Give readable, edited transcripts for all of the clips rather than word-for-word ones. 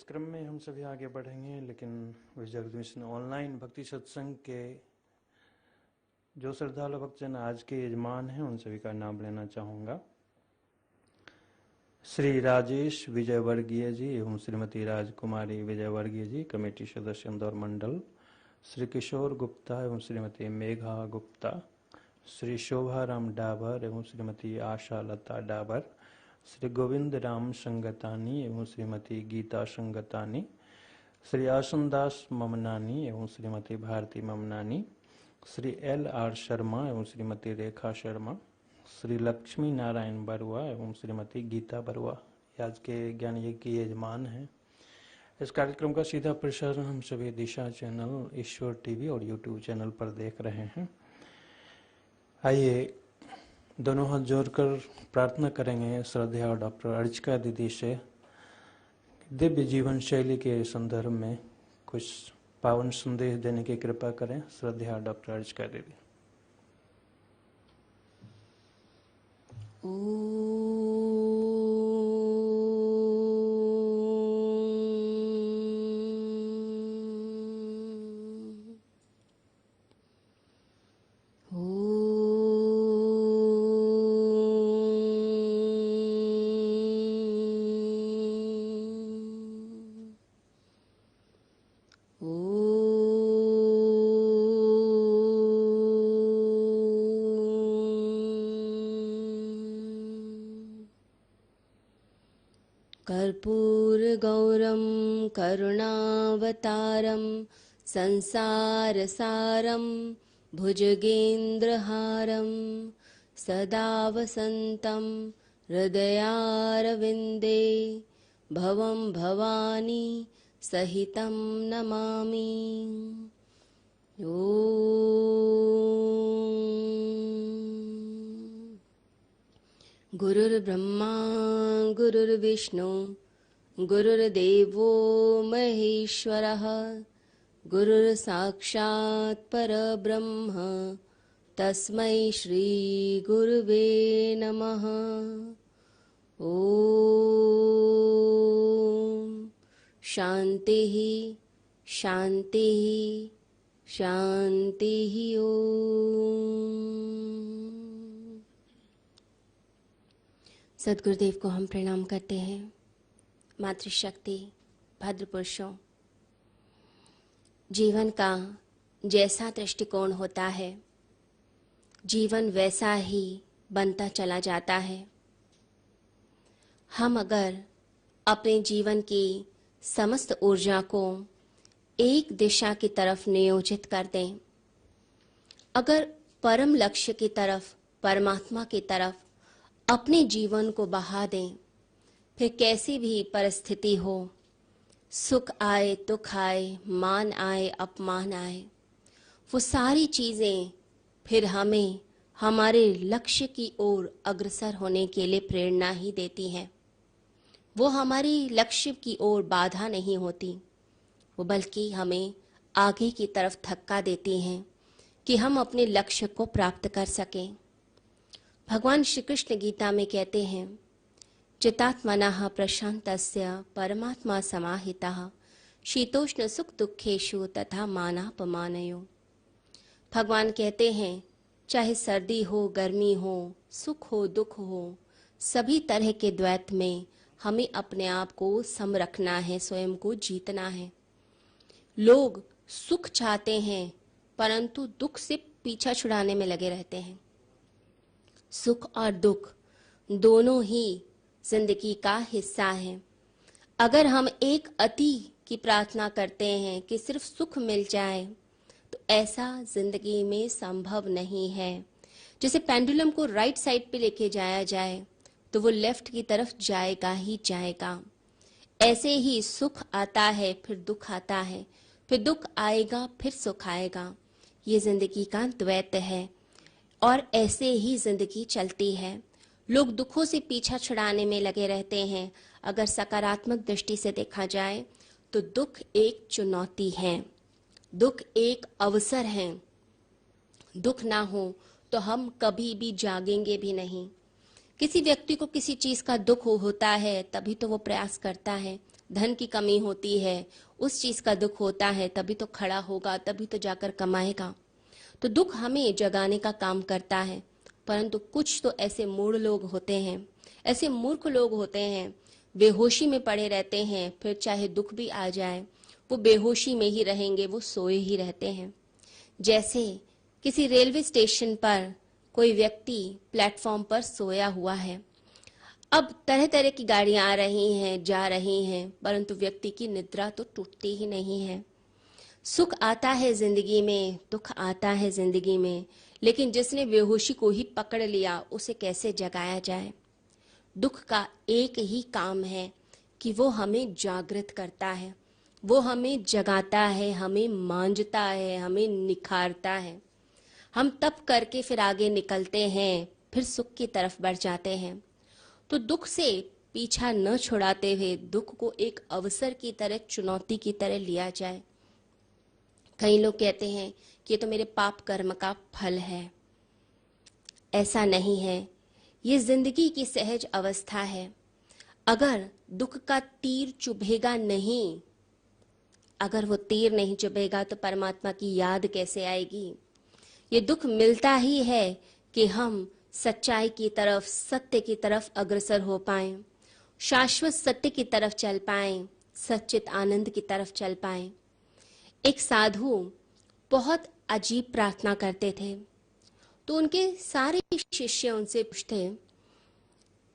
क्रम में हम सभी आगे बढ़ेंगे, लेकिन विजय मिशन ऑनलाइन भक्ति सत्संग के जो श्रद्धालु भक्तजन आज के यजमान हैं उन सभी का नाम लेना चाहूँगा। श्री राजेश विजयवर्गीय जी एवं श्रीमती राजकुमारी विजयवर्गीय जी, कमेटी सदस्य इंदौर मंडल। श्री किशोर गुप्ता एवं श्रीमती मेघा गुप्ता, श्री शोभाराम डाबर एवं श्रीमती आशा लता डाबर, श्री गोविंद राम संगतानी एवं श्रीमती गीता संगतानी, श्री आसनदास ममनानी एवं श्रीमती भारती ममनानी, श्री LR शर्मा एवं श्रीमती रेखा शर्मा, श्री लक्ष्मी नारायण बरुआ एवं श्रीमती गीता बरुआ आज के ज्ञान यज्ञ की यजमान हैं। इस कार्यक्रम का सीधा प्रसारण हम सभी दिशा चैनल, ईश्वर टीवी और यूट्यूब चैनल पर देख रहे हैं। आइए दोनों हाथ जोड़कर प्रार्थना करेंगे श्रद्धा और डॉक्टर अर्चिका दीदी से दिव्य जीवन शैली के संदर्भ में कुछ पावन संदेश देने की कृपा करें। श्रद्धा डॉक्टर अर्चिका दीदी। कर्पूरगौरं करुणावतारं संसारसारं भुजगेन्द्रहारं सदा वसन्तं हृदयारविन्दे भवं भवानी सहितं नमामि। गुरुर्ब्रह्मा गुरुर्विष्णु गुरुर्देवो महेश्वरः गुरुर्साक्षात् परब्रह्म तस्मै श्री गुरुवे नमः। ओम शांतिः शांतिः शांतिः। ओम सद्गुरुदेव को हम प्रणाम करते हैं। मातृशक्ति, भद्र पुरुषों, जीवन का जैसा दृष्टिकोण होता है जीवन वैसा ही बनता चला जाता है। हम अगर अपने जीवन की समस्त ऊर्जा को एक दिशा की तरफ नियोजित कर दें, अगर परम लक्ष्य की तरफ, परमात्मा की तरफ अपने जीवन को बहा दें, फिर कैसी भी परिस्थिति हो, सुख आए दुख आए, मान आए अपमान आए, वो सारी चीजें फिर हमें हमारे लक्ष्य की ओर अग्रसर होने के लिए प्रेरणा ही देती हैं। वो हमारी लक्ष्य की ओर बाधा नहीं होती, वो बल्कि हमें आगे की तरफ धक्का देती हैं कि हम अपने लक्ष्य को प्राप्त कर सकें। भगवान श्री कृष्ण गीता में कहते हैं, चितात्मनः प्रशान्तस्य परमात्मा समाहितः शीतोष्ण सुख दुखेषु तथा मानापमानयो। भगवान कहते हैं, चाहे सर्दी हो, गर्मी हो, सुख हो, दुख हो, सभी तरह के द्वैत में हमें अपने आप को सम रखना है, स्वयं को जीतना है। लोग सुख चाहते हैं परंतु दुख से पीछा छुड़ाने में लगे रहते हैं। सुख और दुख दोनों ही जिंदगी का हिस्सा है। अगर हम एक अति की प्रार्थना करते हैं कि सिर्फ सुख मिल जाए, तो ऐसा जिंदगी में संभव नहीं है। जैसे पेंडुलम को राइट साइड पे लेके जाया जाए तो वो लेफ्ट की तरफ जाएगा ही जाएगा। ऐसे ही सुख आता है, फिर दुख आता है, फिर दुख आएगा, फिर सुख आएगा। ये जिंदगी का द्वैत है और ऐसे ही जिंदगी चलती है। लोग दुखों से पीछा छुड़ाने में लगे रहते हैं। अगर सकारात्मक दृष्टि से देखा जाए तो दुख एक चुनौती है, दुख एक अवसर है। दुख ना हो तो हम कभी भी जागेंगे भी नहीं। किसी व्यक्ति को किसी चीज का दुख होता है तभी तो वो प्रयास करता है, धन की कमी होती है, उस चीज का दुख होता है, तभी तो खड़ा होगा, तभी तो जाकर कमाएगा। तो दुख हमें जगाने का काम करता है। परंतु कुछ तो ऐसे मूढ़ लोग होते हैं, ऐसे मूर्ख लोग होते हैं, बेहोशी में पड़े रहते हैं, फिर चाहे दुख भी आ जाए वो बेहोशी में ही रहेंगे, वो सोए ही रहते हैं। जैसे किसी रेलवे स्टेशन पर कोई व्यक्ति प्लेटफॉर्म पर सोया हुआ है। अब तरह तरह की गाड़ियां आ रही हैं, जा रही हैं, परंतु व्यक्ति की निद्रा तो टूटती ही नहीं है। सुख आता है जिंदगी में, दुख आता है जिंदगी में, लेकिन जिसने बेहोशी को ही पकड़ लिया उसे कैसे जगाया जाए। दुख का एक ही काम है कि वो हमें जागृत करता है, वो हमें जगाता है, हमें मांझता है, हमें निखारता है। हम तप करके फिर आगे निकलते हैं, फिर सुख की तरफ बढ़ जाते हैं। तो दुख से पीछा न छुड़ाते हुए दुख को एक अवसर की तरह, चुनौती की तरह लिया जाए। कई लोग कहते हैं कि ये तो मेरे पाप कर्म का फल है। ऐसा नहीं है, ये जिंदगी की सहज अवस्था है। अगर दुख का तीर चुभेगा नहीं, अगर वो तीर नहीं चुभेगा तो परमात्मा की याद कैसे आएगी। ये दुख मिलता ही है कि हम सच्चाई की तरफ, सत्य की तरफ अग्रसर हो पाएं, शाश्वत सत्य की तरफ चल पाएं, सच्चित आनंद की तरफ चल पाएं। एक साधु बहुत अजीब प्रार्थना करते थे, तो उनके सारे शिष्य उनसे पूछते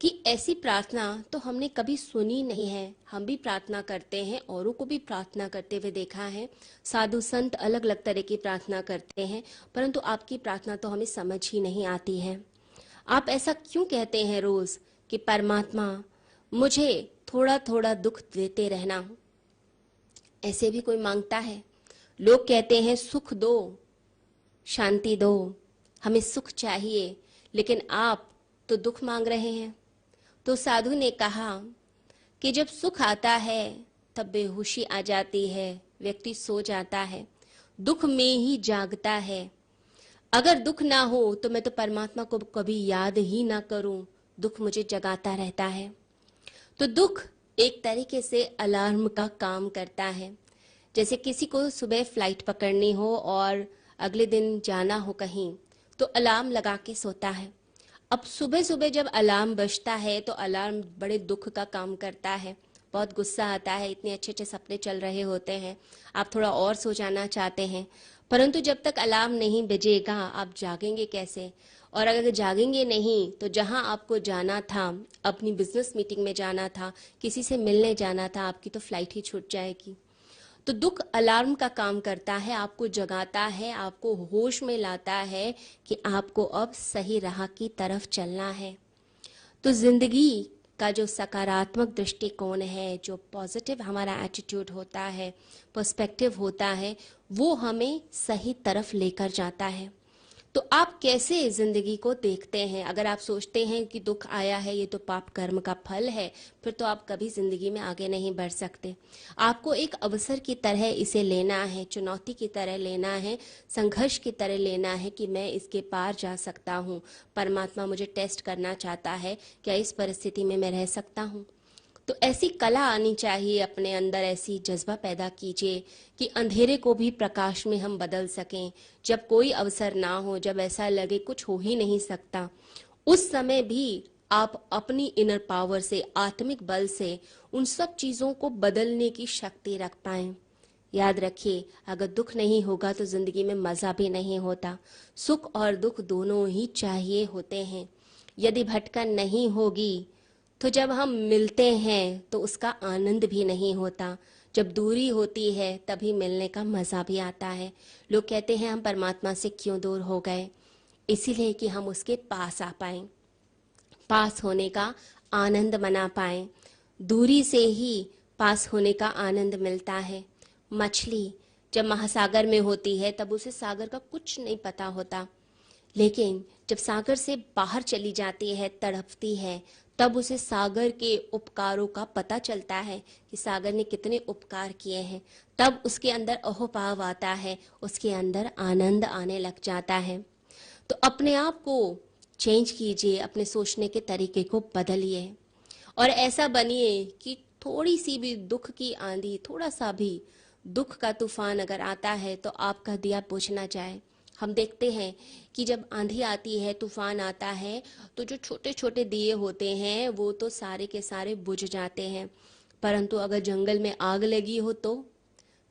कि ऐसी प्रार्थना तो हमने कभी सुनी नहीं है। हम भी प्रार्थना करते हैं, औरों को भी प्रार्थना करते हुए देखा है, साधु संत अलग अलग तरह की प्रार्थना करते हैं, परंतु आपकी प्रार्थना तो हमें समझ ही नहीं आती है। आप ऐसा क्यों कहते हैं रोज कि परमात्मा मुझे थोड़ा थोड़ा दुख देते रहना। ऐसे भी कोई मांगता है? लोग कहते हैं सुख दो, शांति दो, हमें सुख चाहिए, लेकिन आप तो दुख मांग रहे हैं। तो साधु ने कहा कि जब सुख आता है तब बेहोशी आ जाती है, व्यक्ति सो जाता है, दुख में ही जागता है। अगर दुख ना हो तो मैं तो परमात्मा को कभी याद ही ना करूं, दुख मुझे जगाता रहता है। तो दुख एक तरीके से अलार्म का काम करता है। जैसे किसी को सुबह फ्लाइट पकड़नी हो और अगले दिन जाना हो कहीं, तो अलार्म लगा के सोता है। अब सुबह सुबह जब अलार्म बजता है तो अलार्म बड़े दुख का काम करता है, बहुत गुस्सा आता है, इतने अच्छे अच्छे सपने चल रहे होते हैं, आप थोड़ा और सो जाना चाहते हैं, परंतु जब तक अलार्म नहीं बजेगा आप जागेंगे कैसे। और अगर जागेंगे नहीं तो जहां आपको जाना था, अपनी बिजनेस मीटिंग में जाना था, किसी से मिलने जाना था, आपकी तो फ्लाइट ही छूट जाएगी। तो दुख अलार्म का काम करता है, आपको जगाता है, आपको होश में लाता है कि आपको अब सही राह की तरफ चलना है। तो जिंदगी का जो सकारात्मक दृष्टिकोण है, जो पॉजिटिव हमारा एटीट्यूड होता है, पर्सपेक्टिव होता है, वो हमें सही तरफ लेकर जाता है। तो आप कैसे जिंदगी को देखते हैं? अगर आप सोचते हैं कि दुख आया है ये तो पाप कर्म का फल है, फिर तो आप कभी जिंदगी में आगे नहीं बढ़ सकते। आपको एक अवसर की तरह इसे लेना है, चुनौती की तरह लेना है, संघर्ष की तरह लेना है कि मैं इसके पार जा सकता हूँ। परमात्मा मुझे टेस्ट करना चाहता है, क्या इस परिस्थिति में मैं रह सकता हूँ। तो ऐसी कला आनी चाहिए अपने अंदर, ऐसी जज्बा पैदा कीजिए कि अंधेरे को भी प्रकाश में हम बदल सकें। जब कोई अवसर ना हो, जब ऐसा लगे कुछ हो ही नहीं सकता, उस समय भी आप अपनी इनर पावर से, आत्मिक बल से उन सब चीजों को बदलने की शक्ति रख पाएं। याद रखिए, अगर दुख नहीं होगा तो जिंदगी में मजा भी नहीं होता। सुख और दुख दोनों ही चाहिए होते हैं। यदि भटकन नहीं होगी तो जब हम मिलते हैं तो उसका आनंद भी नहीं होता। जब दूरी होती है तभी मिलने का मजा भी आता है। लोग कहते हैं हम परमात्मा से क्यों दूर हो गए? इसीलिए कि हम उसके पास आ पाएं, पास होने का आनंद मना पाएं। दूरी से ही पास होने का आनंद मिलता है। मछली जब महासागर में होती है तब उसे सागर का कुछ नहीं पता होता, लेकिन जब सागर से बाहर चली जाती है, तड़पती है, तब उसे सागर के उपकारों का पता चलता है कि सागर ने कितने उपकार किए हैं। तब उसके अंदर अहोभाव आता है, उसके अंदर आनंद आने लग जाता है। तो अपने आप को चेंज कीजिए, अपने सोचने के तरीके को बदलिए और ऐसा बनिए कि थोड़ी सी भी दुख की आंधी, थोड़ा सा भी दुख का तूफान अगर आता है तो आपका दिया बुझ ना जाए। हम देखते हैं कि जब आंधी आती है, तूफान आता है, तो जो छोटे छोटे दिए होते हैं वो तो सारे के सारे बुझ जाते हैं। परंतु अगर जंगल में आग लगी हो तो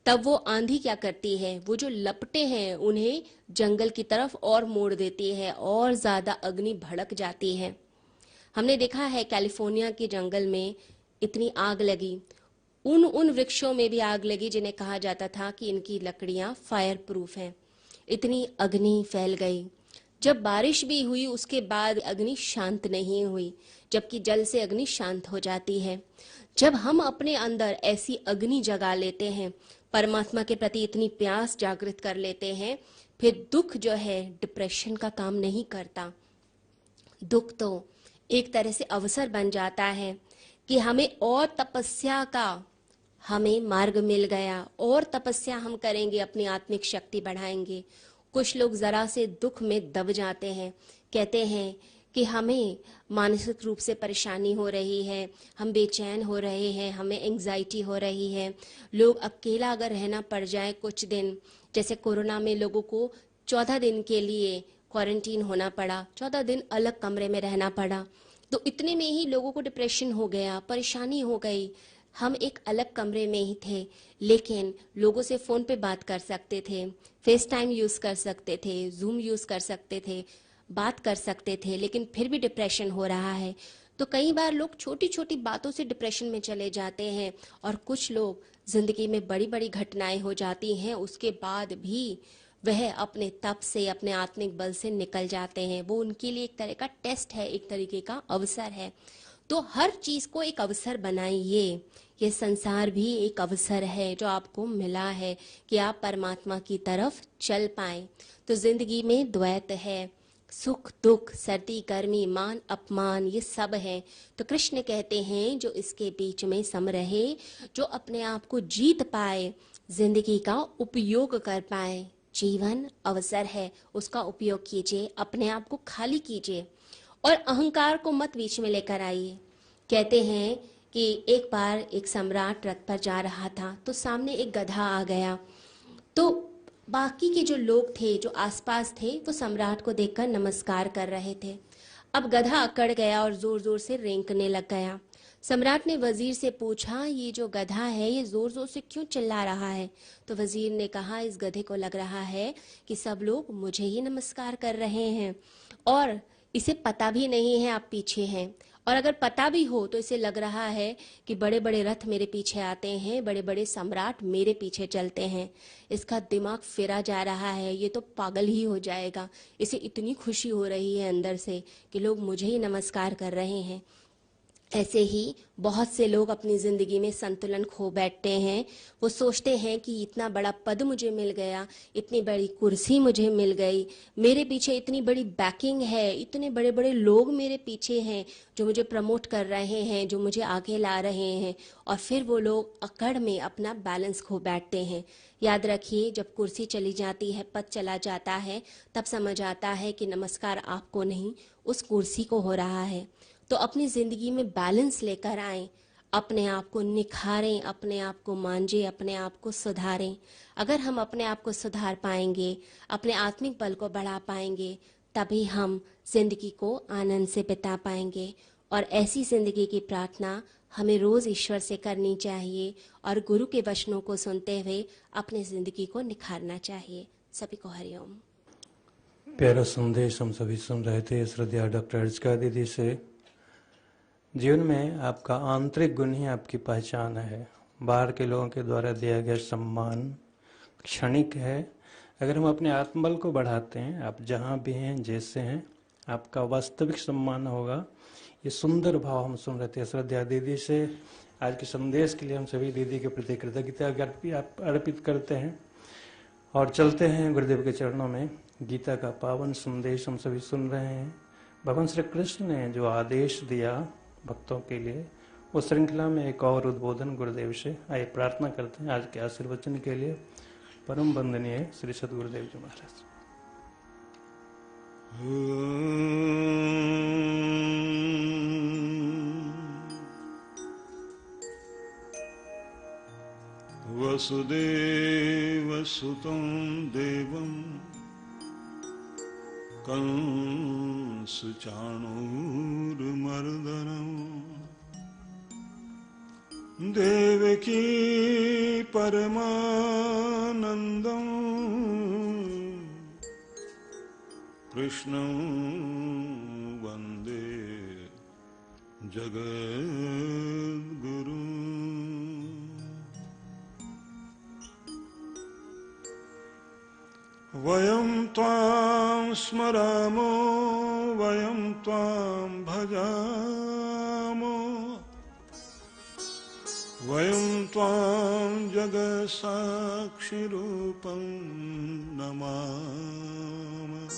तब वो आंधी क्या करती है, वो जो लपटें हैं उन्हें जंगल की तरफ और मोड़ देती है और ज्यादा अग्नि भड़क जाती है। हमने देखा है कैलिफोर्निया के जंगल में इतनी आग लगी, उन वृक्षों में भी आग लगी जिन्हें कहा जाता था कि इनकी लकड़ियां फायर प्रूफ हैं। इतनी अग्नि फैल गई। जब बारिश भी हुई उसके बाद अग्नि शांत नहीं हुई, जबकि जल से अग्नि शांत हो जाती है। जब हम अपने अंदर ऐसी अग्नि जगा लेते हैं, परमात्मा के प्रति इतनी प्यास जागृत कर लेते हैं, फिर दुख जो है डिप्रेशन का काम नहीं करता। दुख तो एक तरह से अवसर बन जाता है कि हमें और तपस्या का हमें मार्ग मिल गया, और तपस्या हम करेंगे, अपनी आत्मिक शक्ति बढ़ाएंगे। कुछ लोग जरा से दुख में दब जाते हैं, कहते हैं कि हमें मानसिक रूप से परेशानी हो रही है, हम बेचैन हो रहे हैं, हमें एंग्जाइटी हो रही है। लोग अकेला अगर रहना पड़ जाए कुछ दिन, जैसे कोरोना में लोगों को 14 दिन के लिए क्वारंटीन होना पड़ा, 14 दिन अलग कमरे में रहना पड़ा, तो इतने में ही लोगों को डिप्रेशन हो गया, परेशानी हो गई। हम एक अलग कमरे में ही थे, लेकिन लोगों से फोन पे बात कर सकते थे, फेस टाइम यूज कर सकते थे, जूम यूज कर सकते थे, बात कर सकते थे, लेकिन फिर भी डिप्रेशन हो रहा है। तो कई बार लोग छोटी छोटी बातों से डिप्रेशन में चले जाते हैं, और कुछ लोग जिंदगी में बड़ी बड़ी घटनाएं हो जाती हैं उसके बाद भी वह अपने तप से, अपने आत्मिक बल से निकल जाते हैं। वो उनके लिए एक तरह का टेस्ट है, एक तरीके का अवसर है। तो हर चीज को एक अवसर बनाइए। ये संसार भी एक अवसर है जो आपको मिला है कि आप परमात्मा की तरफ चल पाए। तो जिंदगी में द्वैत है, सुख दुख, सर्दी गर्मी, मान अपमान, ये सब है। तो कृष्ण कहते हैं जो इसके बीच में सम रहे, जो अपने आप को जीत पाए, जिंदगी का उपयोग कर पाए। जीवन अवसर है, उसका उपयोग कीजिए, अपने आप को खाली कीजिए और अहंकार को मत बीच में लेकर आइए। कहते हैं कि एक बार एक सम्राट रथ पर जा रहा था, तो सामने एक गधा आ गया। तो बाकी के जो लोग थे, जो आसपास थे, वो सम्राट को देखकर नमस्कार कर रहे थे। अब गधा अकड़ गया और जोर जोर से रेंकने लग गया। सम्राट ने वजीर से पूछा, ये जो गधा है ये जोर जोर से क्यों चिल्ला रहा है? तो वजीर ने कहा, इस गधे को लग रहा है कि सब लोग मुझे ही नमस्कार कर रहे हैं, और इसे पता भी नहीं है आप पीछे हैं, और अगर पता भी हो तो इसे लग रहा है कि बड़े बड़े रथ मेरे पीछे आते हैं, बड़े बड़े सम्राट मेरे पीछे चलते हैं। इसका दिमाग फिरा जा रहा है, ये तो पागल ही हो जाएगा। इसे इतनी खुशी हो रही है अंदर से कि लोग मुझे ही नमस्कार कर रहे हैं। ऐसे ही बहुत से लोग अपनी जिंदगी में संतुलन खो बैठते हैं। वो सोचते हैं कि इतना बड़ा पद मुझे मिल गया, इतनी बड़ी कुर्सी मुझे मिल गई, मेरे पीछे इतनी बड़ी बैकिंग है, इतने बड़े बड़े लोग मेरे पीछे हैं जो मुझे प्रमोट कर रहे हैं, जो मुझे आगे ला रहे हैं, और फिर वो लोग अकड़ में अपना बैलेंस खो बैठते हैं। याद रखिए, जब कुर्सी चली जाती है, पद चला जाता है, तब समझ आता है कि नमस्कार आपको नहीं, उस कुर्सी को हो रहा है। तो अपनी जिंदगी में बैलेंस लेकर आएं, अपने आप को निखारें, अपने आप को मांझें, अपने आप को सुधारें। अगर हम अपने आप को सुधार पाएंगे, अपने आत्मिक बल को बढ़ा पाएंगे, तभी हम जिंदगी को आनंद से बिता पाएंगे। और ऐसी जिंदगी की प्रार्थना हमें रोज ईश्वर से करनी चाहिए, और गुरु के वचनों को सुनते हुए अपनी जिंदगी को निखारना चाहिए। सभी को हरिओम। प्यारा संदेश हम सभी सुन रहे थे श्रद्धा डॉक्टर अर्चका दीदी से। जीवन में आपका आंतरिक गुण ही आपकी पहचान है। बाहर के लोगों के द्वारा दिया गया सम्मान क्षणिक है। अगर हम अपने आत्मबल को बढ़ाते हैं, आप जहाँ भी हैं, जैसे हैं, आपका वास्तविक सम्मान होगा। ये सुंदर भाव हम सुन रहे थे श्रद्धा दीदी से। आज के संदेश के लिए हम सभी दीदी के प्रति कृतज्ञता अर्पित करते हैं और चलते हैं गुरुदेव के चरणों में। गीता का पावन संदेश हम सभी सुन रहे हैं। भगवान श्री कृष्ण ने जो आदेश दिया भक्तों के लिए, उस श्रृंखला में एक और उद्बोधन गुरुदेव से। आइए प्रार्थना करते हैं आज के आशीर्वचन के लिए। परम वंदनीय श्री सद्गुरुदेव जी महाराज। वसुदेवसुतं देवं कंसचाणूरमर्दनम् देवकी परमानन्दम् कृष्णं वन्दे जगद्गुरुम्। वयं त्वां स्मरामो वयं त्वां भजामो वयं त्वां जगत्साक्षिरूपं नमामः।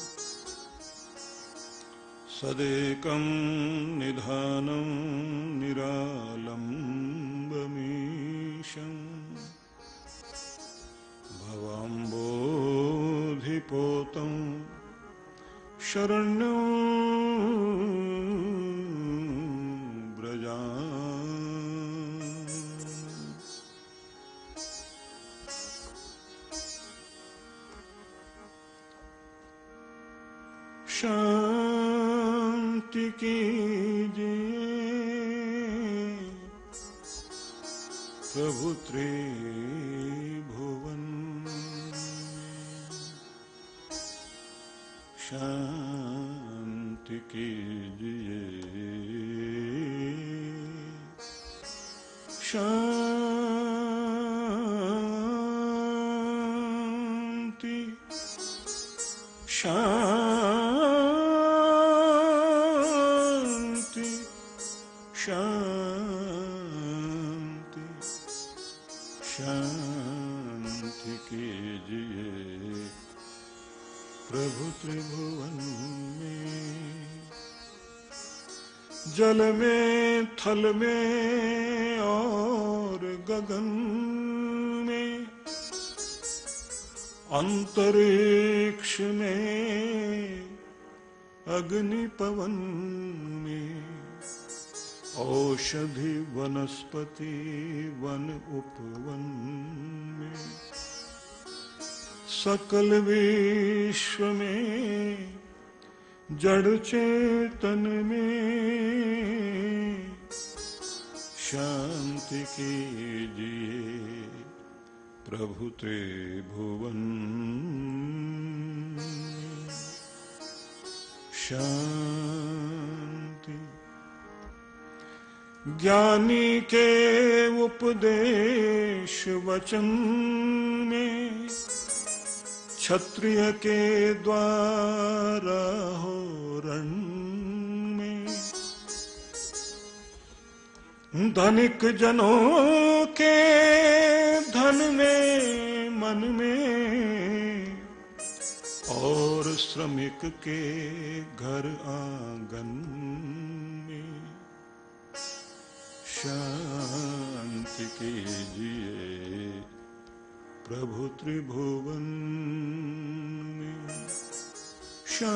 सदेकं निधानं निरालम्बमीशम् भवाम्बोधिपोतं शरण्यं व्रजामि। शांति कीजिए प्रभु त्रिभुवन शांति कीजिए शांति शांति शांति शांति कीजिए प्रभु त्रिभुवन में। जल में थल में और गगन में अंतरिक्ष में अग्नि पवन में औषधि वनस्पति वन उपवन में सकल विश्व में जड़ चेतन में शांति कीजिए प्रभु त्रिभुवन शांति। ज्ञानी के उपदेश वचन में क्षत्रिय के द्वारा हो रण में धनिक जनों के धन में मन में और श्रमिक के घर आंगन में शांति कीजिए प्रभु त्रिभुवन में शांति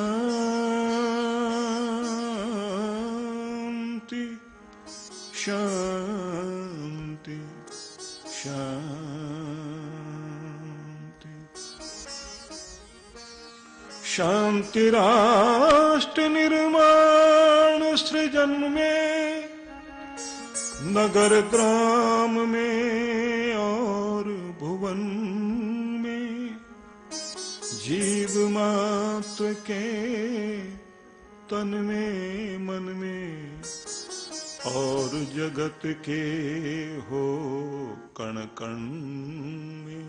शांति शांति। शांति राष्ट्र निर्माण सृजन में नगर ग्राम में और भुवन में जीव मात्र के तन में मन में और जगत के हो कण कण में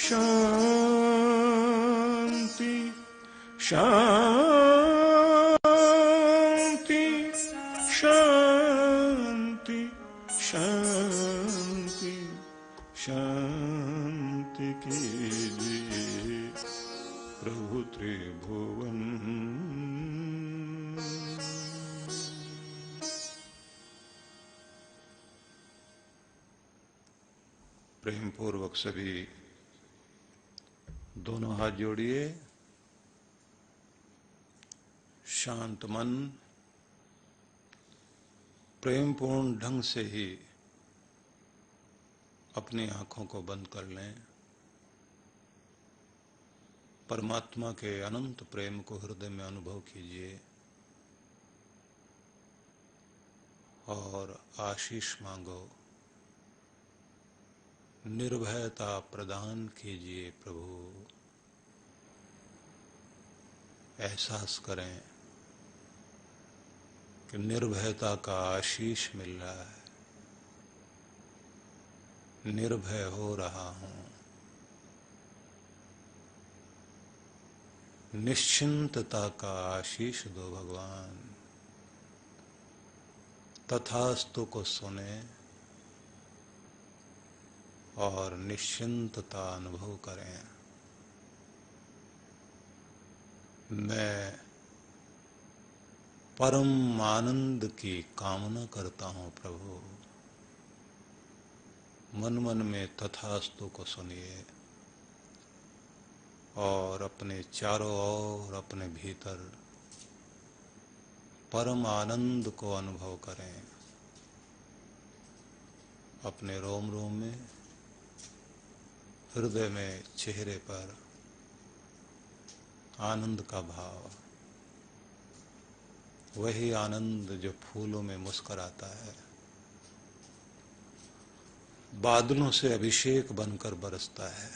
शांति शांति शांति शांति शांति कीजिए प्रभु त्रिभुवन। प्रेम पूर्वक सभी दोनों हाथ जोड़िए, शांत मन प्रेमपूर्ण ढंग से ही अपनी आंखों को बंद कर लें। परमात्मा के अनंत प्रेम को हृदय में अनुभव कीजिए और आशीष मांगो। निर्भयता प्रदान कीजिए प्रभु। एहसास करें कि निर्भयता का आशीष मिल रहा है। निर्भय हो रहा हूं। निश्चिंतता का आशीष दो भगवान। तथास्तु को सुने और निश्चिंतता अनुभव करें। मैं परम आनंद की कामना करता हूं प्रभु। मन मन में तथास्तु को सुनिए और अपने चारों ओर अपने भीतर परम आनंद को अनुभव करें। अपने रोम रोम में, हृदय में, चेहरे पर आनंद का भाव, वही आनंद जो फूलों में मुस्कुराता है, बादलों से अभिषेक बनकर बरसता है,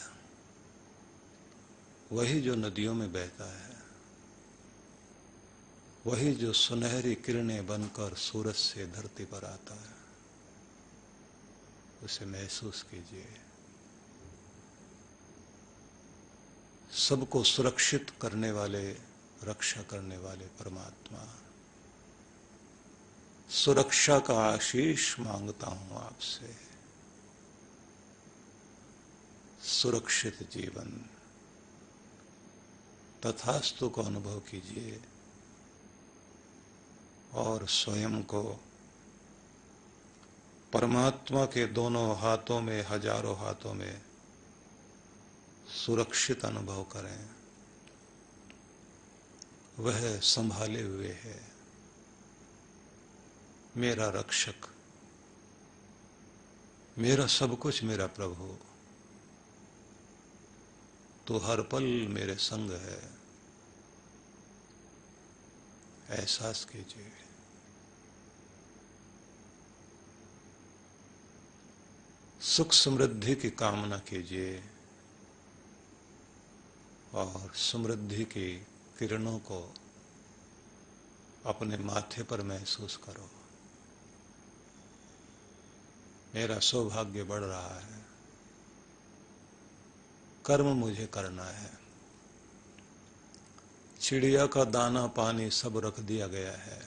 वही जो नदियों में बहता है, वही जो सुनहरी किरणें बनकर सूरज से धरती पर आता है, उसे महसूस कीजिए। सबको सुरक्षित करने वाले, रक्षा करने वाले परमात्मा, सुरक्षा का आशीष मांगता हूं आपसे। सुरक्षित जीवन, तथास्तु को अनुभव कीजिए और स्वयं को परमात्मा के दोनों हाथों में, हजारों हाथों में सुरक्षित अनुभव करें। वह संभाले हुए है, मेरा रक्षक, मेरा सब कुछ, मेरा प्रभु। तो हर पल मेरे संग है। एहसास कीजिए। सुख समृद्धि की कामना कीजिए और समृद्धि की किरणों को अपने माथे पर महसूस करो। मेरा सौभाग्य बढ़ रहा है। कर्म मुझे करना है। चिड़िया का दाना पानी सब रख दिया गया है,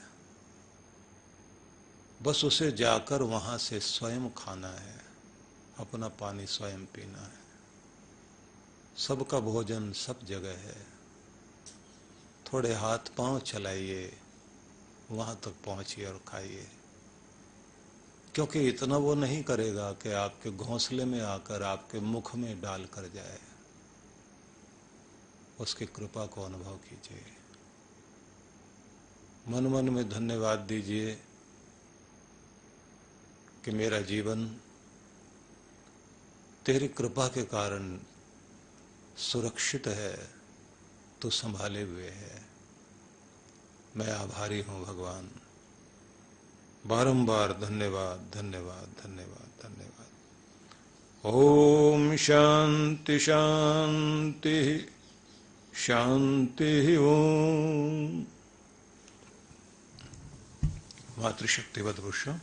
बस उसे जाकर वहां से स्वयं खाना है, अपना पानी स्वयं पीना है। सबका भोजन सब जगह है। थोड़े हाथ पांव चलाइए, वहां तक पहुंचिए और खाइए, क्योंकि इतना वो नहीं करेगा कि आपके घोंसले में आकर आपके मुख में डाल कर जाए। उसकी कृपा को अनुभव कीजिए। मन मन में धन्यवाद दीजिए कि मेरा जीवन तेरी कृपा के कारण सुरक्षित है, तो संभाले हुए है। मैं आभारी हूं भगवान। बारंबार धन्यवाद, धन्यवाद, धन्यवाद, धन्यवाद। ओम शांति शांति शांति। ओम। मातृशक्तिवत पुरुषों,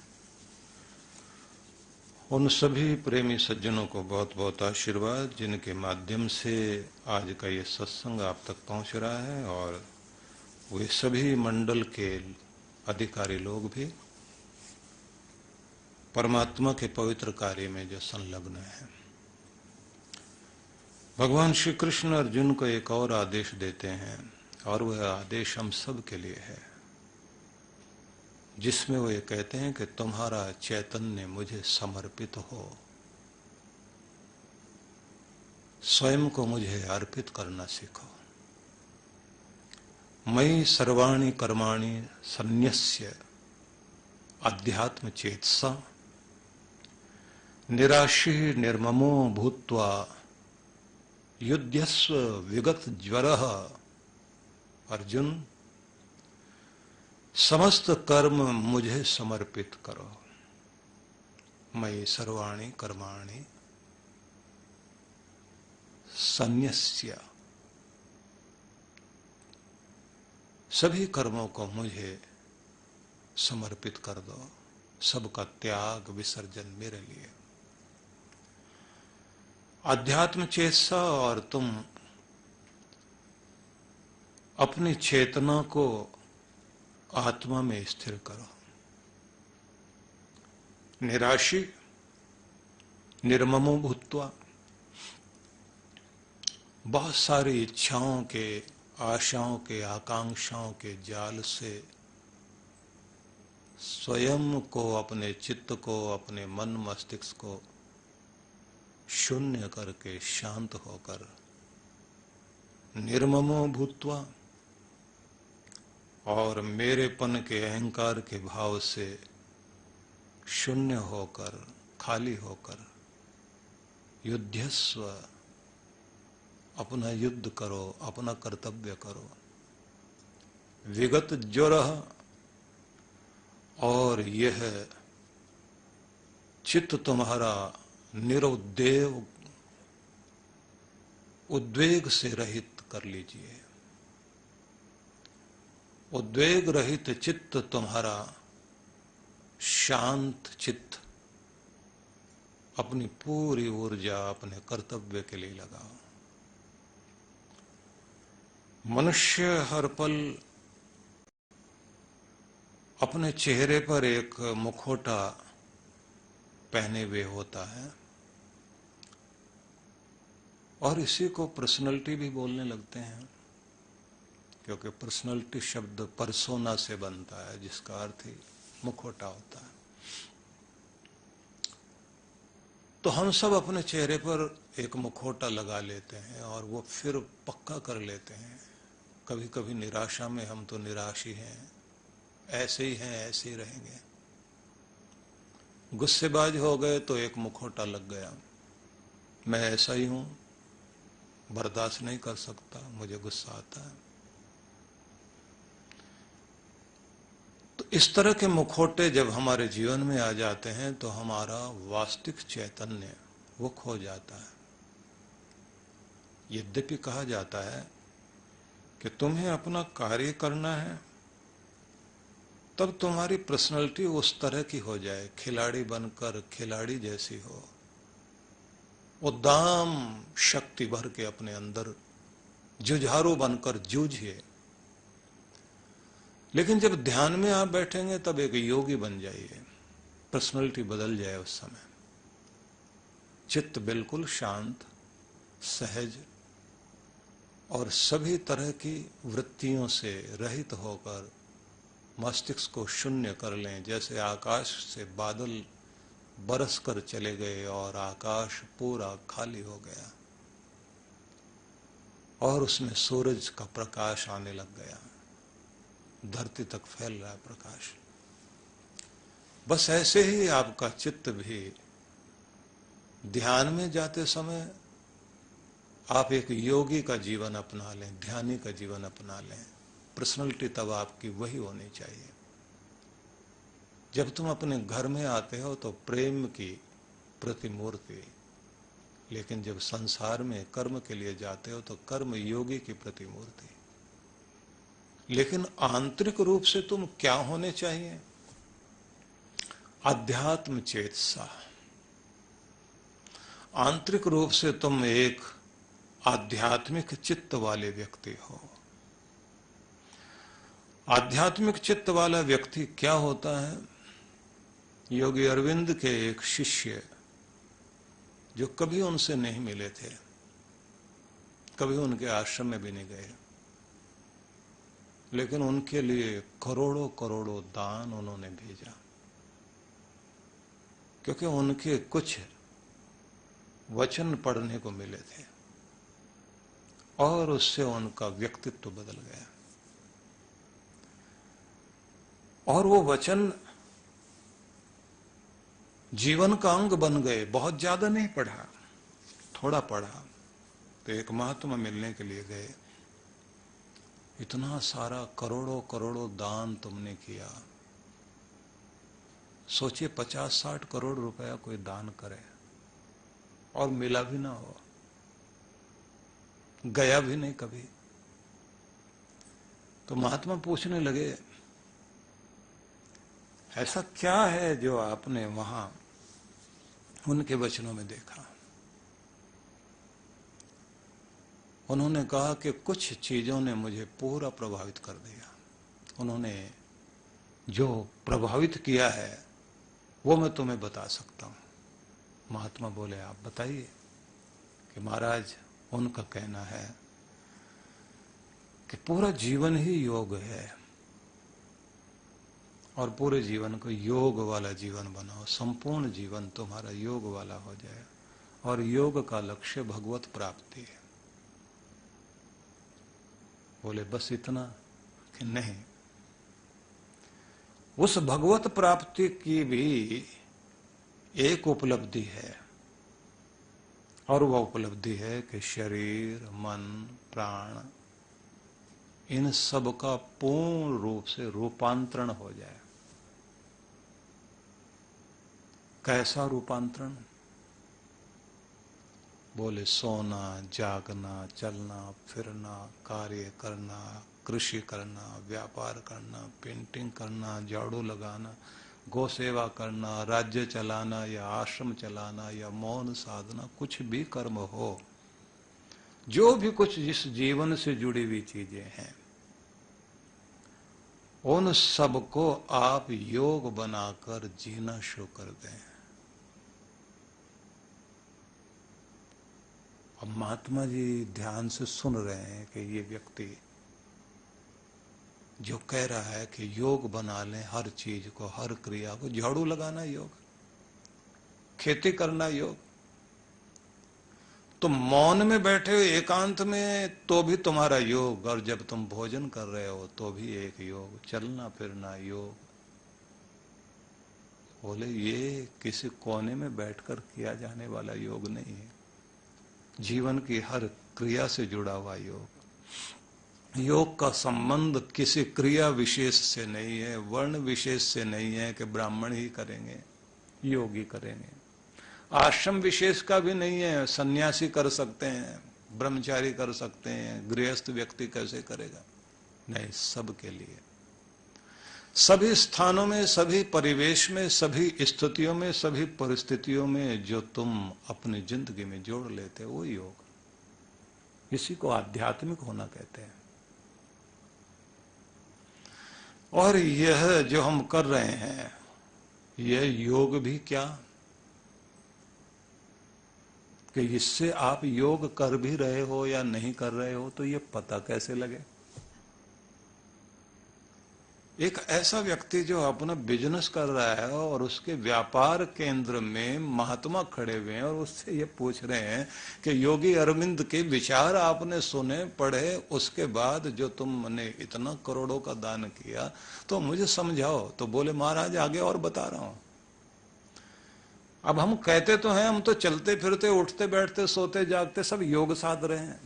उन सभी प्रेमी सज्जनों को बहुत बहुत आशीर्वाद जिनके माध्यम से आज का ये सत्संग आप तक पहुंच रहा है, और वे सभी मंडल के अधिकारी लोग भी परमात्मा के पवित्र कार्य में जो संलग्न है। भगवान श्री कृष्ण अर्जुन को एक और आदेश देते हैं, और वह आदेश हम सब के लिए है, जिसमें वो ये कहते हैं कि तुम्हारा चैतन्य मुझे समर्पित हो। स्वयं को मुझे अर्पित करना सीखो। मयि सर्वाणि कर्माणि सन्न्यस्य अध्यात्म चेतसा निराशी निर्ममो भूत्वा युध्यस्व विगत ज्वरः। अर्जुन, समस्त कर्म मुझे समर्पित करो। मयि सर्वाणि कर्माणि सन्यस्य। सभी कर्मों को मुझे समर्पित कर दो, सबका त्याग विसर्जन मेरे लिए। अध्यात्म चेतसा, और तुम अपनी चेतना को आत्मा में स्थिर करो। निराशी निर्ममो भूत्वा, बहुत सारी इच्छाओं के, आशाओं के, आकांक्षाओं के जाल से स्वयं को, अपने चित्त को, अपने मन मस्तिष्क को शून्य करके, शांत होकर, निर्ममो भूत्वा, और मेरेपन के, अहंकार के भाव से शून्य होकर, खाली होकर, युध्यस्व, अपना युद्ध करो, अपना कर्तव्य करो। विगत ज्वरः, और यह चित्त तुम्हारा निरुद्वेग, उद्वेग से रहित कर लीजिए। उद्वेग रहित चित्त तुम्हारा, शांत चित्त, अपनी पूरी ऊर्जा अपने कर्तव्य के लिए लगाओ। मनुष्य हर पल अपने चेहरे पर एक मुखौटा पहने हुए होता है, और इसी को पर्सनैलिटी भी बोलने लगते हैं, क्योंकि पर्सनैलिटी शब्द परसोना से बनता है, जिसका अर्थ ही मुखौटा होता है। तो हम सब अपने चेहरे पर एक मुखौटा लगा लेते हैं और वो फिर पक्का कर लेते हैं। कभी कभी निराशा में हम तो निराश ही हैं, ऐसे ही हैं, ऐसे ही रहेंगे। गुस्सेबाज हो गए तो एक मुखौटा लग गया, मैं ऐसा ही हूं, बर्दाश्त नहीं कर सकता, मुझे गुस्सा आता है। तो इस तरह के मुखौटे जब हमारे जीवन में आ जाते हैं तो हमारा वास्तविक चैतन्य वो खो जाता है। यद्यपि कहा जाता है कि तुम्हें अपना कार्य करना है, तब तुम्हारी पर्सनैलिटी उस तरह की हो जाए, खिलाड़ी बनकर खिलाड़ी जैसी हो, उद्दाम शक्ति भर के अपने अंदर जुझारू बनकर जूझिए। लेकिन जब ध्यान में आप बैठेंगे तब एक योगी बन जाइए, पर्सनैलिटी बदल जाए। उस समय चित्त बिल्कुल शांत, सहज और सभी तरह की वृत्तियों से रहित होकर मस्तिष्क को शून्य कर लें। जैसे आकाश से बादल बरस कर चले गए और आकाश पूरा खाली हो गया और उसमें सूरज का प्रकाश आने लग गया, धरती तक फैल रहा है प्रकाश। बस ऐसे ही आपका चित्त भी ध्यान में जाते समय आप एक योगी का जीवन अपना लें, ध्यानी का जीवन अपना लें। पर्सनैलिटी तब आपकी वही होनी चाहिए। जब तुम अपने घर में आते हो तो प्रेम की प्रतिमूर्ति, लेकिन जब संसार में कर्म के लिए जाते हो तो कर्म योगी की प्रतिमूर्ति। लेकिन आंतरिक रूप से तुम क्या होने चाहिए? अध्यात्म चेतसा। आंतरिक रूप से तुम एक आध्यात्मिक चित्त वाले व्यक्ति हो। आध्यात्मिक चित्त वाला व्यक्ति क्या होता है? योगी अरविंद के एक शिष्य जो कभी उनसे नहीं मिले थे, कभी उनके आश्रम में भी नहीं गए, लेकिन उनके लिए करोड़ों करोड़ों दान उन्होंने भेजा, क्योंकि उनके कुछ वचन पढ़ने को मिले थे और उससे उनका व्यक्तित्व बदल गया। और वो वचन जीवन का अंग बन गए। बहुत ज्यादा नहीं पढ़ा, थोड़ा पढ़ा। तो एक महात्मा मिलने के लिए गए। इतना सारा करोड़ों करोड़ों दान तुमने किया, सोचिए 50-60 करोड़ रुपया कोई दान करे और मिला भी ना हो, गया भी नहीं कभी। तो महात्मा पूछने लगे, ऐसा क्या है जो आपने वहां उनके वचनों में देखा? उन्होंने कहा कि कुछ चीजों ने मुझे पूरा प्रभावित कर दिया। उन्होंने जो प्रभावित किया है वो मैं तुम्हें बता सकता हूं। महात्मा बोले, आप बताइए। कि महाराज, उनका कहना है कि पूरा जीवन ही योग है और पूरे जीवन को योग वाला जीवन बनाओ। संपूर्ण जीवन तुम्हारा योग वाला हो जाए और योग का लक्ष्य भगवत प्राप्ति है। बोले, बस इतना? कि नहीं, उस भगवत प्राप्ति की भी एक उपलब्धि है और वह उपलब्धि है कि शरीर, मन, प्राण, इन सब का पूर्ण रूप से रूपांतरण हो जाए। कैसा रूपांतरण? बोले, सोना, जागना, चलना फिरना, कार्य करना, कृषि करना, व्यापार करना, पेंटिंग करना, झाड़ू लगाना, गौ सेवा करना, राज्य चलाना या आश्रम चलाना या मौन साधना, कुछ भी कर्म हो, जो भी कुछ जिस जीवन से जुड़ी हुई चीजें हैं, उन सबको आप योग बनाकर जीना शुरू कर दें। अब महात्मा जी ध्यान से सुन रहे हैं कि ये व्यक्ति जो कह रहा है कि योग बना लें हर चीज को, हर क्रिया को। झाड़ू लगाना योग, खेती करना योग, तुम मौन में बैठे हो एकांत में तो भी तुम्हारा योग, और जब तुम भोजन कर रहे हो तो भी एक योग, चलना फिरना योग। बोले, ये किसी कोने में बैठकर किया जाने वाला योग नहीं है, जीवन की हर क्रिया से जुड़ा हुआ योग। योग का संबंध किसी क्रिया विशेष से नहीं है, वर्ण विशेष से नहीं है कि ब्राह्मण ही करेंगे, योगी करेंगे। आश्रम विशेष का भी नहीं है, सन्यासी कर सकते हैं, ब्रह्मचारी कर सकते हैं, गृहस्थ व्यक्ति कैसे करेगा? नहीं, सबके लिए, सभी स्थानों में, सभी परिवेश में, सभी स्थितियों में, सभी परिस्थितियों में जो तुम अपनी जिंदगी में जोड़ लेते हो वो योग। इसी को आध्यात्मिक होना कहते हैं। और यह जो हम कर रहे हैं, यह योग भी क्या कि इससे आप योग कर भी रहे हो या नहीं कर रहे हो तो ये पता कैसे लगे? एक ऐसा व्यक्ति जो अपना बिजनेस कर रहा है और उसके व्यापार केंद्र में महात्मा खड़े हुए हैं और उससे ये पूछ रहे हैं कि योगी अरविंद के विचार आपने सुने, पढ़े, उसके बाद जो तुमने इतना करोड़ों का दान किया तो मुझे समझाओ। तो बोले, महाराज आगे और बता रहा हूं। अब हम कहते तो हैं, हम तो चलते फिरते, उठते बैठते, सोते जागते सब योग साध रहे हैं,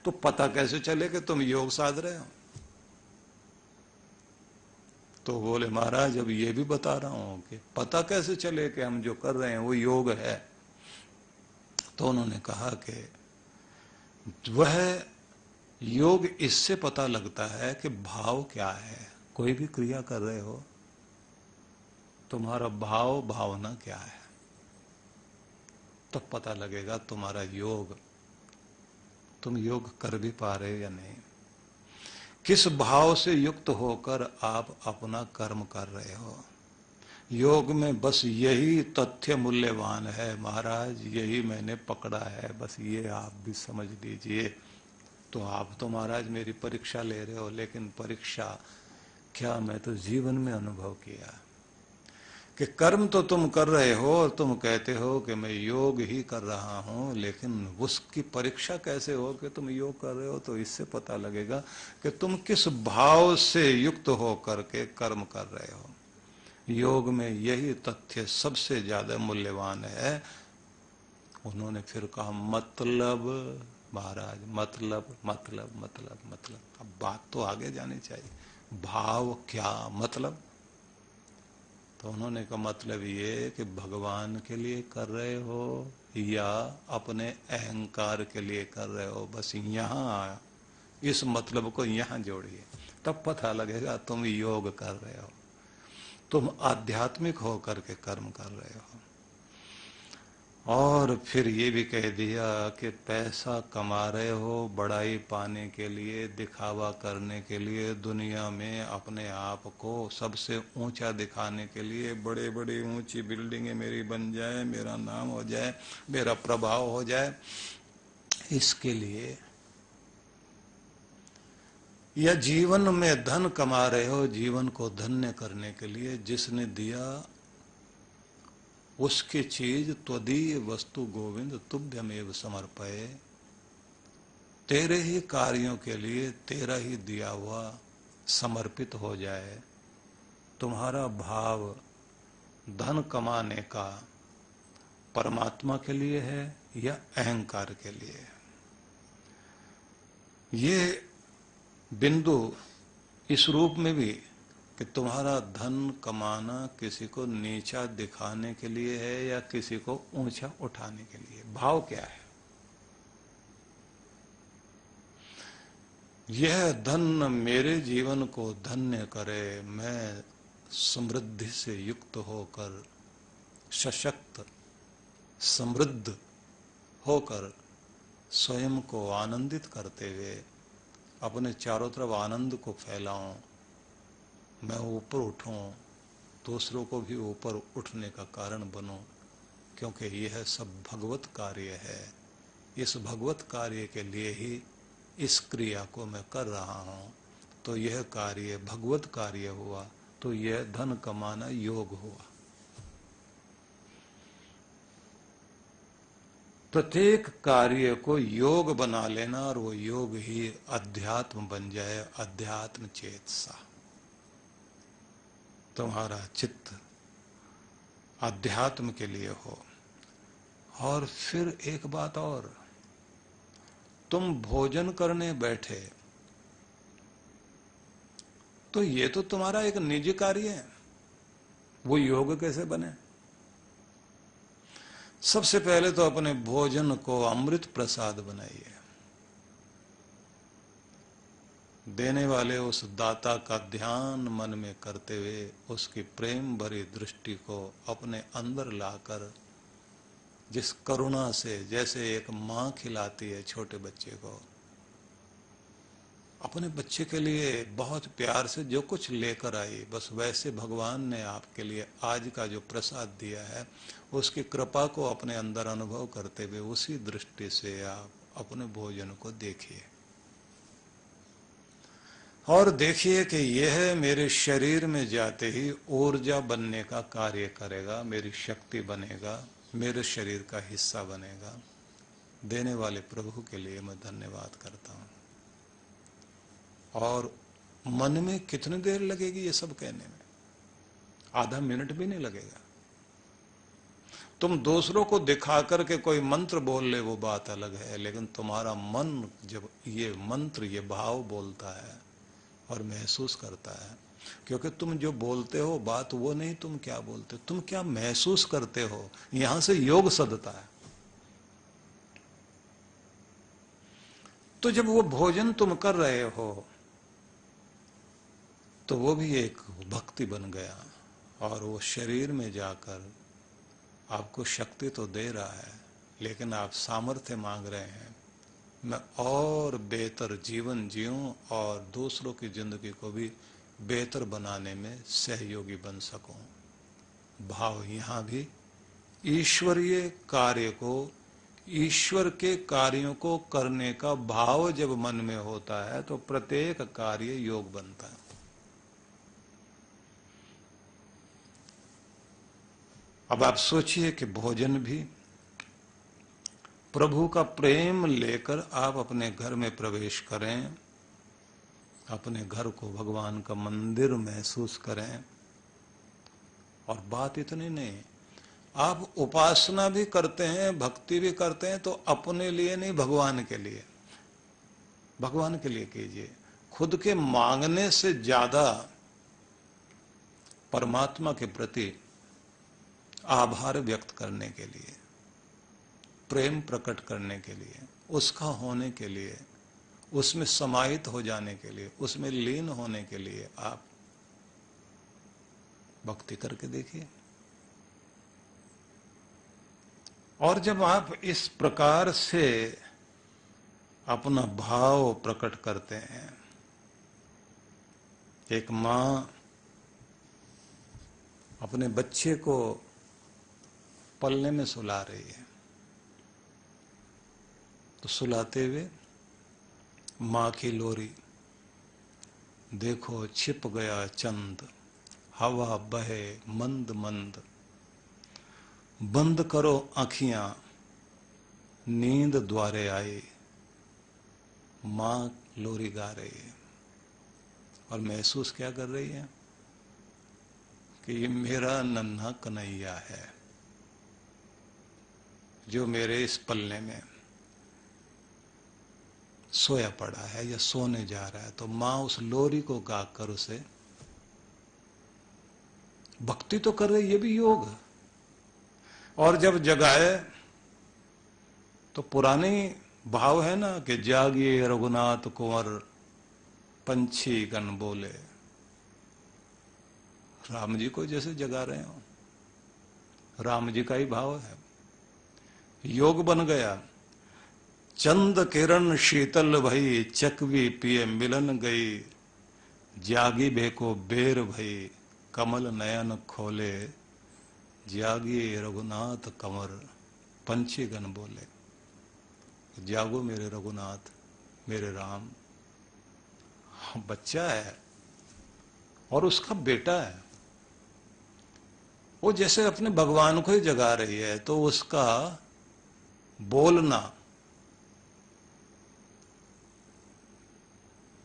तो पता कैसे चले कि तुम योग साध रहे हो? तो बोले, महाराज अब ये भी बता रहा हूं कि पता कैसे चले कि हम जो कर रहे हैं वो योग है। तो उन्होंने कहा कि वह योग इससे पता लगता है कि भाव क्या है। कोई भी क्रिया कर रहे हो, तुम्हारा भाव, भावना क्या है, तब पता लगेगा तुम्हारा योग, तुम योग कर भी पा रहे हो या नहीं। किस भाव से युक्त होकर आप अपना कर्म कर रहे हो। योग में बस यही तथ्य मूल्यवान है महाराज, यही मैंने पकड़ा है, बस ये आप भी समझ लीजिए। तो आप तो महाराज मेरी परीक्षा ले रहे हो, लेकिन परीक्षा क्या, मैं तो जीवन में अनुभव किया कि कर्म तो तुम कर रहे हो और तुम कहते हो कि मैं योग ही कर रहा हूं, लेकिन उसकी परीक्षा कैसे हो कि तुम योग कर रहे हो? तो इससे पता लगेगा कि तुम किस भाव से युक्त हो करके कर्म कर रहे हो। योग में यही तथ्य सबसे ज्यादा मूल्यवान है। उन्होंने फिर कहा मतलब महाराज, मतलब मतलब मतलब मतलब। अब बात तो आगे जानी चाहिए, भाव क्या मतलब। तो उन्होंने कहा मतलब ये कि भगवान के लिए कर रहे हो या अपने अहंकार के लिए कर रहे हो, बस यहाँ आया, इस मतलब को यहाँ जोड़िए, तब पता लगेगा तुम योग कर रहे हो, तुम आध्यात्मिक होकर के कर्म कर रहे हो। और फिर ये भी कह दिया कि पैसा कमा रहे हो बड़ाई पाने के लिए, दिखावा करने के लिए, दुनिया में अपने आप को सबसे ऊंचा दिखाने के लिए, बड़े बड़े ऊंची बिल्डिंगें मेरी बन जाए, मेरा नाम हो जाए, मेरा प्रभाव हो जाए, इसके लिए। या जीवन में धन कमा रहे हो जीवन को धन्य करने के लिए, जिसने दिया उसकी चीज त्वदीय वस्तु गोविंद तुभ्यमेव समर्पये, तेरे ही कार्यों के लिए तेरा ही दिया हुआ समर्पित हो जाए। तुम्हारा भाव धन कमाने का परमात्मा के लिए है या अहंकार के लिए। ये बिंदु इस रूप में भी कि तुम्हारा धन कमाना किसी को नीचा दिखाने के लिए है या किसी को ऊंचा उठाने के लिए, भाव क्या है। यह धन मेरे जीवन को धन्य करे, मैं समृद्धि से युक्त होकर, सशक्त समृद्ध होकर स्वयं को आनंदित करते हुए अपने चारों तरफ आनंद को फैलाऊं, मैं ऊपर उठूं, दूसरों को भी ऊपर उठने का कारण बनूं, क्योंकि यह सब भगवत कार्य है। इस भगवत कार्य के लिए ही इस क्रिया को मैं कर रहा हूं। तो यह कार्य भगवत कार्य हुआ, तो यह धन कमाना योग हुआ। प्रत्येक कार्य को योग बना लेना और वो योग ही अध्यात्म बन जाए, अध्यात्म चेतसा। तुम्हारा चित्त अध्यात्म के लिए हो। और फिर एक बात और, तुम भोजन करने बैठे तो ये तो तुम्हारा एक निजी कार्य है, वो योग कैसे बने। सबसे पहले तो अपने भोजन को अमृत प्रसाद बनाइए। देने वाले उस दाता का ध्यान मन में करते हुए उसकी प्रेम भरी दृष्टि को अपने अंदर लाकर, जिस करुणा से, जैसे एक मां खिलाती है छोटे बच्चे को, अपने बच्चे के लिए बहुत प्यार से जो कुछ लेकर आई, बस वैसे भगवान ने आपके लिए आज का जो प्रसाद दिया है उसकी कृपा को अपने अंदर अनुभव करते हुए उसी दृष्टि से आप अपने भोजन को देखिए। और देखिए कि यह मेरे शरीर में जाते ही ऊर्जा बनने का कार्य करेगा, मेरी शक्ति बनेगा, मेरे शरीर का हिस्सा बनेगा। देने वाले प्रभु के लिए मैं धन्यवाद करता हूं। और मन में कितनी देर लगेगी ये सब कहने में, आधा मिनट भी नहीं लगेगा। तुम दूसरों को दिखा करके कोई मंत्र बोल ले वो बात अलग है, लेकिन तुम्हारा मन जब ये मंत्र, ये भाव बोलता है और महसूस करता है, क्योंकि तुम जो बोलते हो बात वो नहीं तुम क्या बोलते, तुम क्या महसूस करते हो, यहां से योग सदता है। तो जब वो भोजन तुम कर रहे हो तो वो भी एक भक्ति बन गया, और वो शरीर में जाकर आपको शक्ति तो दे रहा है, लेकिन आप सामर्थ्य मांग रहे हैं, मैं और बेहतर जीवन जीऊं और दूसरों की जिंदगी को भी बेहतर बनाने में सहयोगी बन सकूं। भाव यहां भी ईश्वरीय कार्य को, ईश्वर के कार्यों को करने का भाव जब मन में होता है तो प्रत्येक कार्य योग बनता है। अब आप सोचिए कि भोजन भी प्रभु का प्रेम लेकर आप अपने घर में प्रवेश करें, अपने घर को भगवान का मंदिर महसूस करें, और बात इतनी नहीं, आप उपासना भी करते हैं, भक्ति भी करते हैं, तो अपने लिए नहीं, भगवान के लिए, भगवान के लिए कीजिए। खुद के मांगने से ज्यादा परमात्मा के प्रति आभार व्यक्त करने के लिए, प्रेम प्रकट करने के लिए, उसका होने के लिए, उसमें समाहित हो जाने के लिए, उसमें लीन होने के लिए आप भक्ति करके देखिए। और जब आप इस प्रकार से अपना भाव प्रकट करते हैं, एक मां अपने बच्चे को पलने में सुला रही है, तो सुलाते हुए मां की लोरी, देखो छिप गया चंद, हवा बहे मंद मंद, बंद करो आंखियां नींद द्वारे आई, मां लोरी गा रही है और महसूस क्या कर रही है कि ये मेरा नन्हा कन्हैया है जो मेरे इस पल्ले में सोया पड़ा है या सोने जा रहा है। तो मां उस लोरी को गाकर उसे भक्ति तो कर रही, ये भी योग है। और जब जगाए तो पुरानी भाव है ना कि जागिए रघुनाथ कुंवर पंछी गण बोले, राम जी को जैसे जगा रहे हो, राम जी का ही भाव है, योग बन गया। चंद किरण शीतल भई, चकवी पिए मिलन गई, जागी बेको बेर भई, कमल नयन खोले, जागिए रघुनाथ कंवर पंछी गण बोले। जागो मेरे रघुनाथ, मेरे राम। बच्चा है और उसका बेटा है, वो जैसे अपने भगवान को ही जगा रही है, तो उसका बोलना,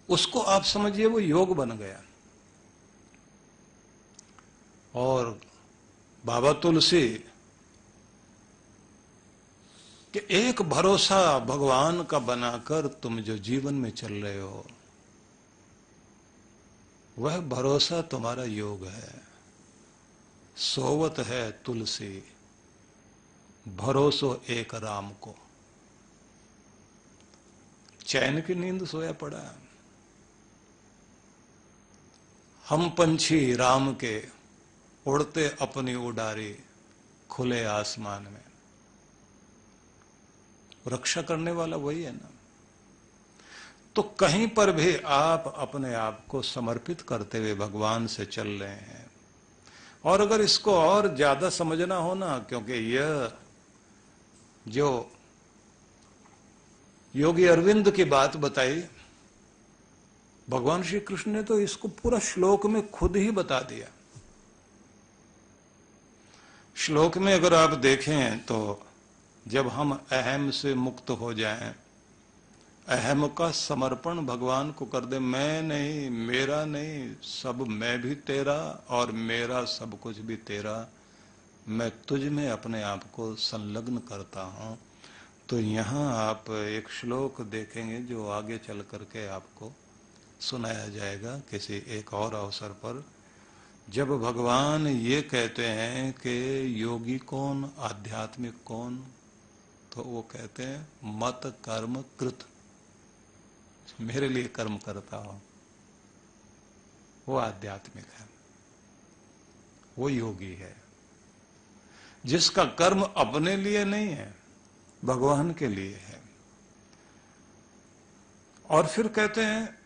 उसको आप समझिए वो योग बन गया। और बाबा तुलसी कि एक भरोसा भगवान का बनाकर तुम जो जीवन में चल रहे हो, वह भरोसा तुम्हारा योग है। सोवत है तुलसी भरोसो एक राम को, चैन की नींद सोया पड़ा है। हम पंछी राम के उड़ते अपनी उडारी खुले आसमान में, रक्षा करने वाला वही है ना। तो कहीं पर भी आप अपने आप को समर्पित करते हुए भगवान से चल रहे हैं। और अगर इसको और ज्यादा समझना हो ना, क्योंकि यह जो योगी अरविंद की बात बताई, भगवान श्री कृष्ण ने तो इसको पूरा श्लोक में खुद ही बता दिया। श्लोक में अगर आप देखें तो जब हम अहम से मुक्त हो जाएं, अहम का समर्पण भगवान को कर दे, मैं नहीं, मेरा नहीं, सब मैं भी तेरा और मेरा सब कुछ भी तेरा, मैं तुझ में अपने आप को संलग्न करता हूं। तो यहां आप एक श्लोक देखेंगे जो आगे चल करके आपको सुनाया जाएगा किसी एक और अवसर पर, जब भगवान ये कहते हैं कि योगी कौन, आध्यात्मिक कौन, तो वो कहते हैं मत कर्म कृत, मेरे लिए कर्म करता हो, वो आध्यात्मिक है, वो योगी है, जिसका कर्म अपने लिए नहीं है, भगवान के लिए है। और फिर कहते हैं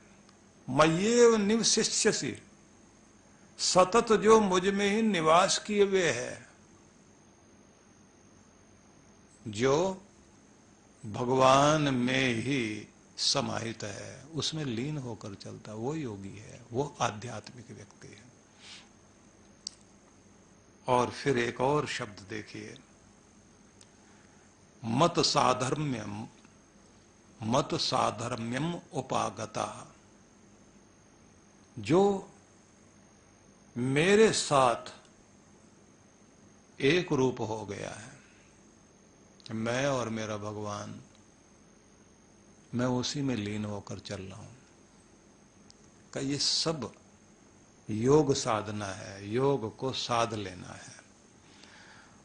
मय्येव निवसिष्यसि, सतत जो मुझ में ही निवास किए हुए है, जो भगवान में ही समाहित है, उसमें लीन होकर चलता, वो योगी है, वो आध्यात्मिक व्यक्ति है। और फिर एक और शब्द देखिए, मत साधर्म्यम, मत साधर्म्यम उपागता, जो मेरे साथ एक रूप हो गया है। मैं और मेरा भगवान, मैं उसी में लीन होकर चल रहा हूं। का ये सब योग साधना है, योग को साध लेना है।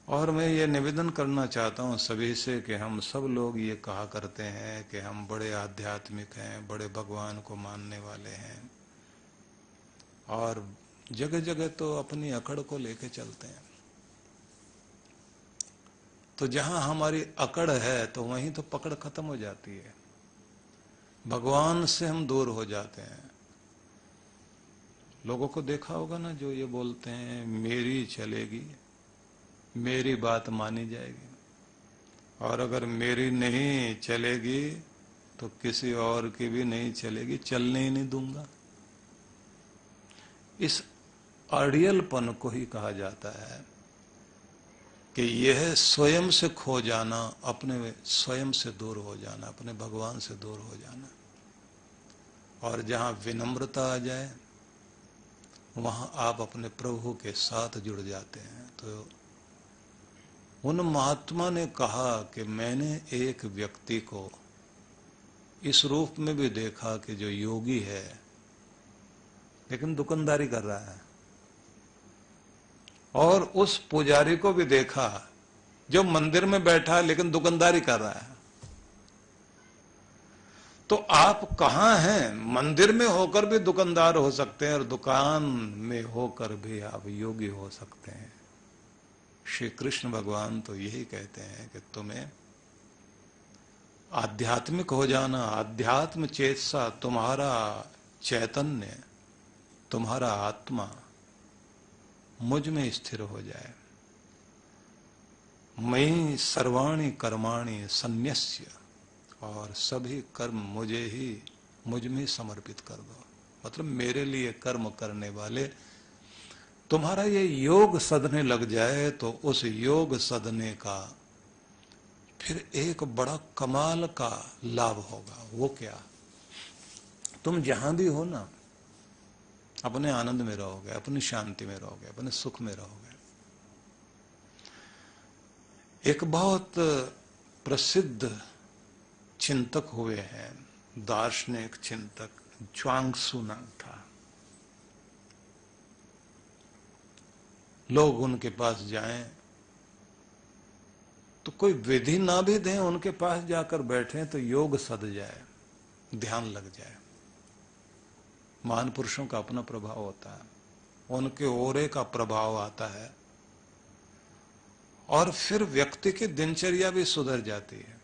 और मैं ये निवेदन करना चाहता हूं सभी से कि हम सब लोग ये कहा करते हैं कि हम बड़े आध्यात्मिक हैं, बड़े भगवान को मानने वाले हैं, और जगह जगह तो अपनी अकड़ को लेके चलते हैं। तो जहां हमारी अकड़ है तो वहीं तो पकड़ खत्म हो जाती है, भगवान से हम दूर हो जाते हैं। लोगों को देखा होगा ना, जो ये बोलते हैं मेरी चलेगी, मेरी बात मानी जाएगी, और अगर मेरी नहीं चलेगी तो किसी और की भी नहीं चलेगी, चलने ही नहीं दूंगा। इस अड़ियलपन को ही कहा जाता है कि यह स्वयं से खो जाना, अपने स्वयं से दूर हो जाना, अपने भगवान से दूर हो जाना। और जहां विनम्रता आ जाए वहां आप अपने प्रभु के साथ जुड़ जाते हैं। तो उन महात्मा ने कहा कि मैंने एक व्यक्ति को इस रूप में भी देखा कि जो योगी है लेकिन दुकानदारी कर रहा है, और उस पुजारी को भी देखा जो मंदिर में बैठा लेकिन दुकानदारी कर रहा है। तो आप कहां हैं? मंदिर में होकर भी दुकानदार हो सकते हैं और दुकान में होकर भी आप योगी हो सकते हैं। श्री कृष्ण भगवान तो यही कहते हैं कि तुम्हें आध्यात्मिक हो जाना, आध्यात्म चेतसा, तुम्हारा चैतन्य, तुम्हारा आत्मा मुझ में स्थिर हो जाए। मयि सर्वाणि कर्माणि सन्न्यस्य, और सभी कर्म मुझ में समर्पित कर दो। मतलब मेरे लिए कर्म करने वाले, तुम्हारा ये योग सधने लग जाए तो उस योग सधने का फिर एक बड़ा कमाल का लाभ होगा। वो क्या? तुम जहां भी हो ना, अपने आनंद में रहोगे, अपनी शांति में रहोगे, अपने सुख में रहोगे। एक बहुत प्रसिद्ध चिंतक हुए हैं, दार्शनिक चिंतक, च्वांगसू नाम था। लोग उनके पास जाएं तो कोई विधि ना भी दें, उनके पास जाकर बैठे तो योग सध जाए, ध्यान लग जाए। महान पुरुषों का अपना प्रभाव होता है, उनके ओरे का प्रभाव आता है, और फिर व्यक्ति की दिनचर्या भी सुधर जाती है।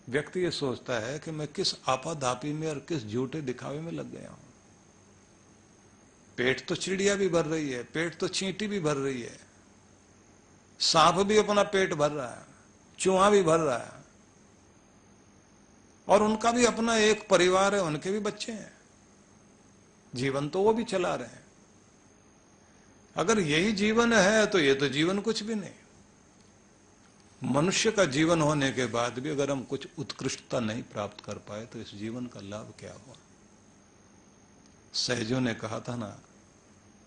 व्यक्ति ये सोचता है कि मैं किस आपाधापी में और किस झूठे दिखावे में लग गया हूं। पेट तो चिड़िया भी भर रही है, पेट तो चींटी भी भर रही है, सांप भी अपना पेट भर रहा है, चूहा भी भर रहा है, और उनका भी अपना एक परिवार है, उनके भी बच्चे हैं, जीवन तो वो भी चला रहे हैं। अगर यही जीवन है तो ये तो जीवन कुछ भी नहीं। मनुष्य का जीवन होने के बाद भी अगर हम कुछ उत्कृष्टता नहीं प्राप्त कर पाए तो इस जीवन का लाभ क्या हुआ? सहजों ने कहा था ना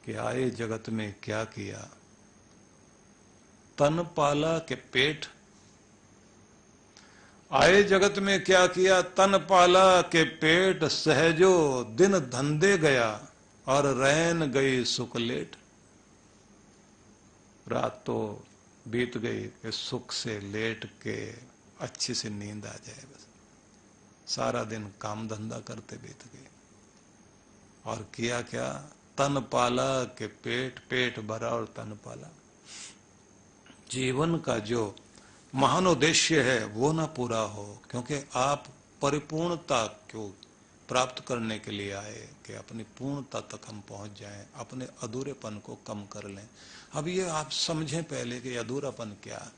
कि आए जगत में क्या किया, तन पाला के पेट। आए जगत में क्या किया, तन पाला के पेट। सहजो दिन धंधे गया और रैन गई सुकलेट। रात तो बीत गई कि सुख से लेट के अच्छी से नींद आ जाए, बस सारा दिन काम धंधा करते बीत गए। और किया क्या, तन पाला के पेट, पेट भरा और तन पाला। जीवन का जो महान उद्देश्य है वो ना पूरा हो, क्योंकि आप परिपूर्णता को प्राप्त करने के लिए आए कि अपनी पूर्णता तक हम पहुंच जाएं, अपने अधूरेपन को कम कर लें। अब ये आप समझें पहले कि अधूरापन क्या।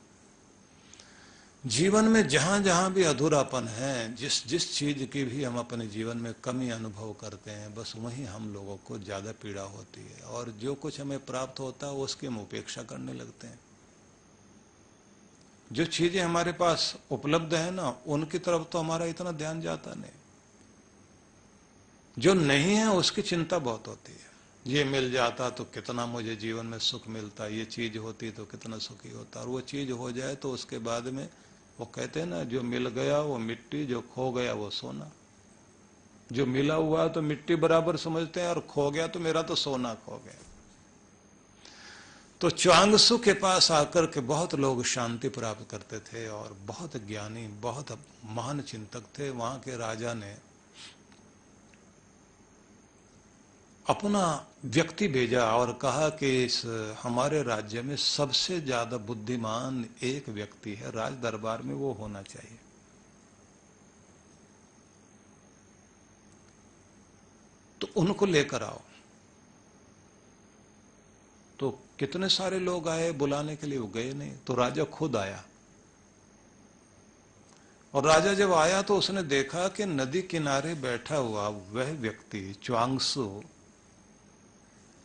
जीवन में जहां जहां भी अधूरापन है, जिस जिस चीज की भी हम अपने जीवन में कमी अनुभव करते हैं, बस वहीं हम लोगों को ज्यादा पीड़ा होती है। और जो कुछ हमें प्राप्त होता है उसकी हम उपेक्षा करने लगते हैं। जो चीजें हमारे पास उपलब्ध है ना, उनकी तरफ तो हमारा इतना ध्यान जाता नहीं। जो नहीं है उसकी चिंता बहुत होती है। ये मिल जाता तो कितना मुझे जीवन में सुख मिलता, ये चीज होती तो कितना सुखी होता। और वो चीज हो जाए तो उसके बाद में वो कहते हैं ना, जो मिल गया वो मिट्टी, जो खो गया वो सोना। जो मिला हुआ तो मिट्टी बराबर समझते हैं, और खो गया तो मेरा तो सोना खो गया। तो च्वांगसू के पास आकर के बहुत लोग शांति प्राप्त करते थे, और बहुत ज्ञानी, बहुत महान चिंतक थे। वहां के राजा ने अपना व्यक्ति भेजा और कहा कि इस हमारे राज्य में सबसे ज्यादा बुद्धिमान एक व्यक्ति है, राज दरबार में वो होना चाहिए। तो उनको लेकर आओ। तो कितने सारे लोग आए बुलाने के लिए, वो गए नहीं। तो राजा खुद आया, और राजा जब आया तो उसने देखा कि नदी किनारे बैठा हुआ वह व्यक्ति च्वांगसू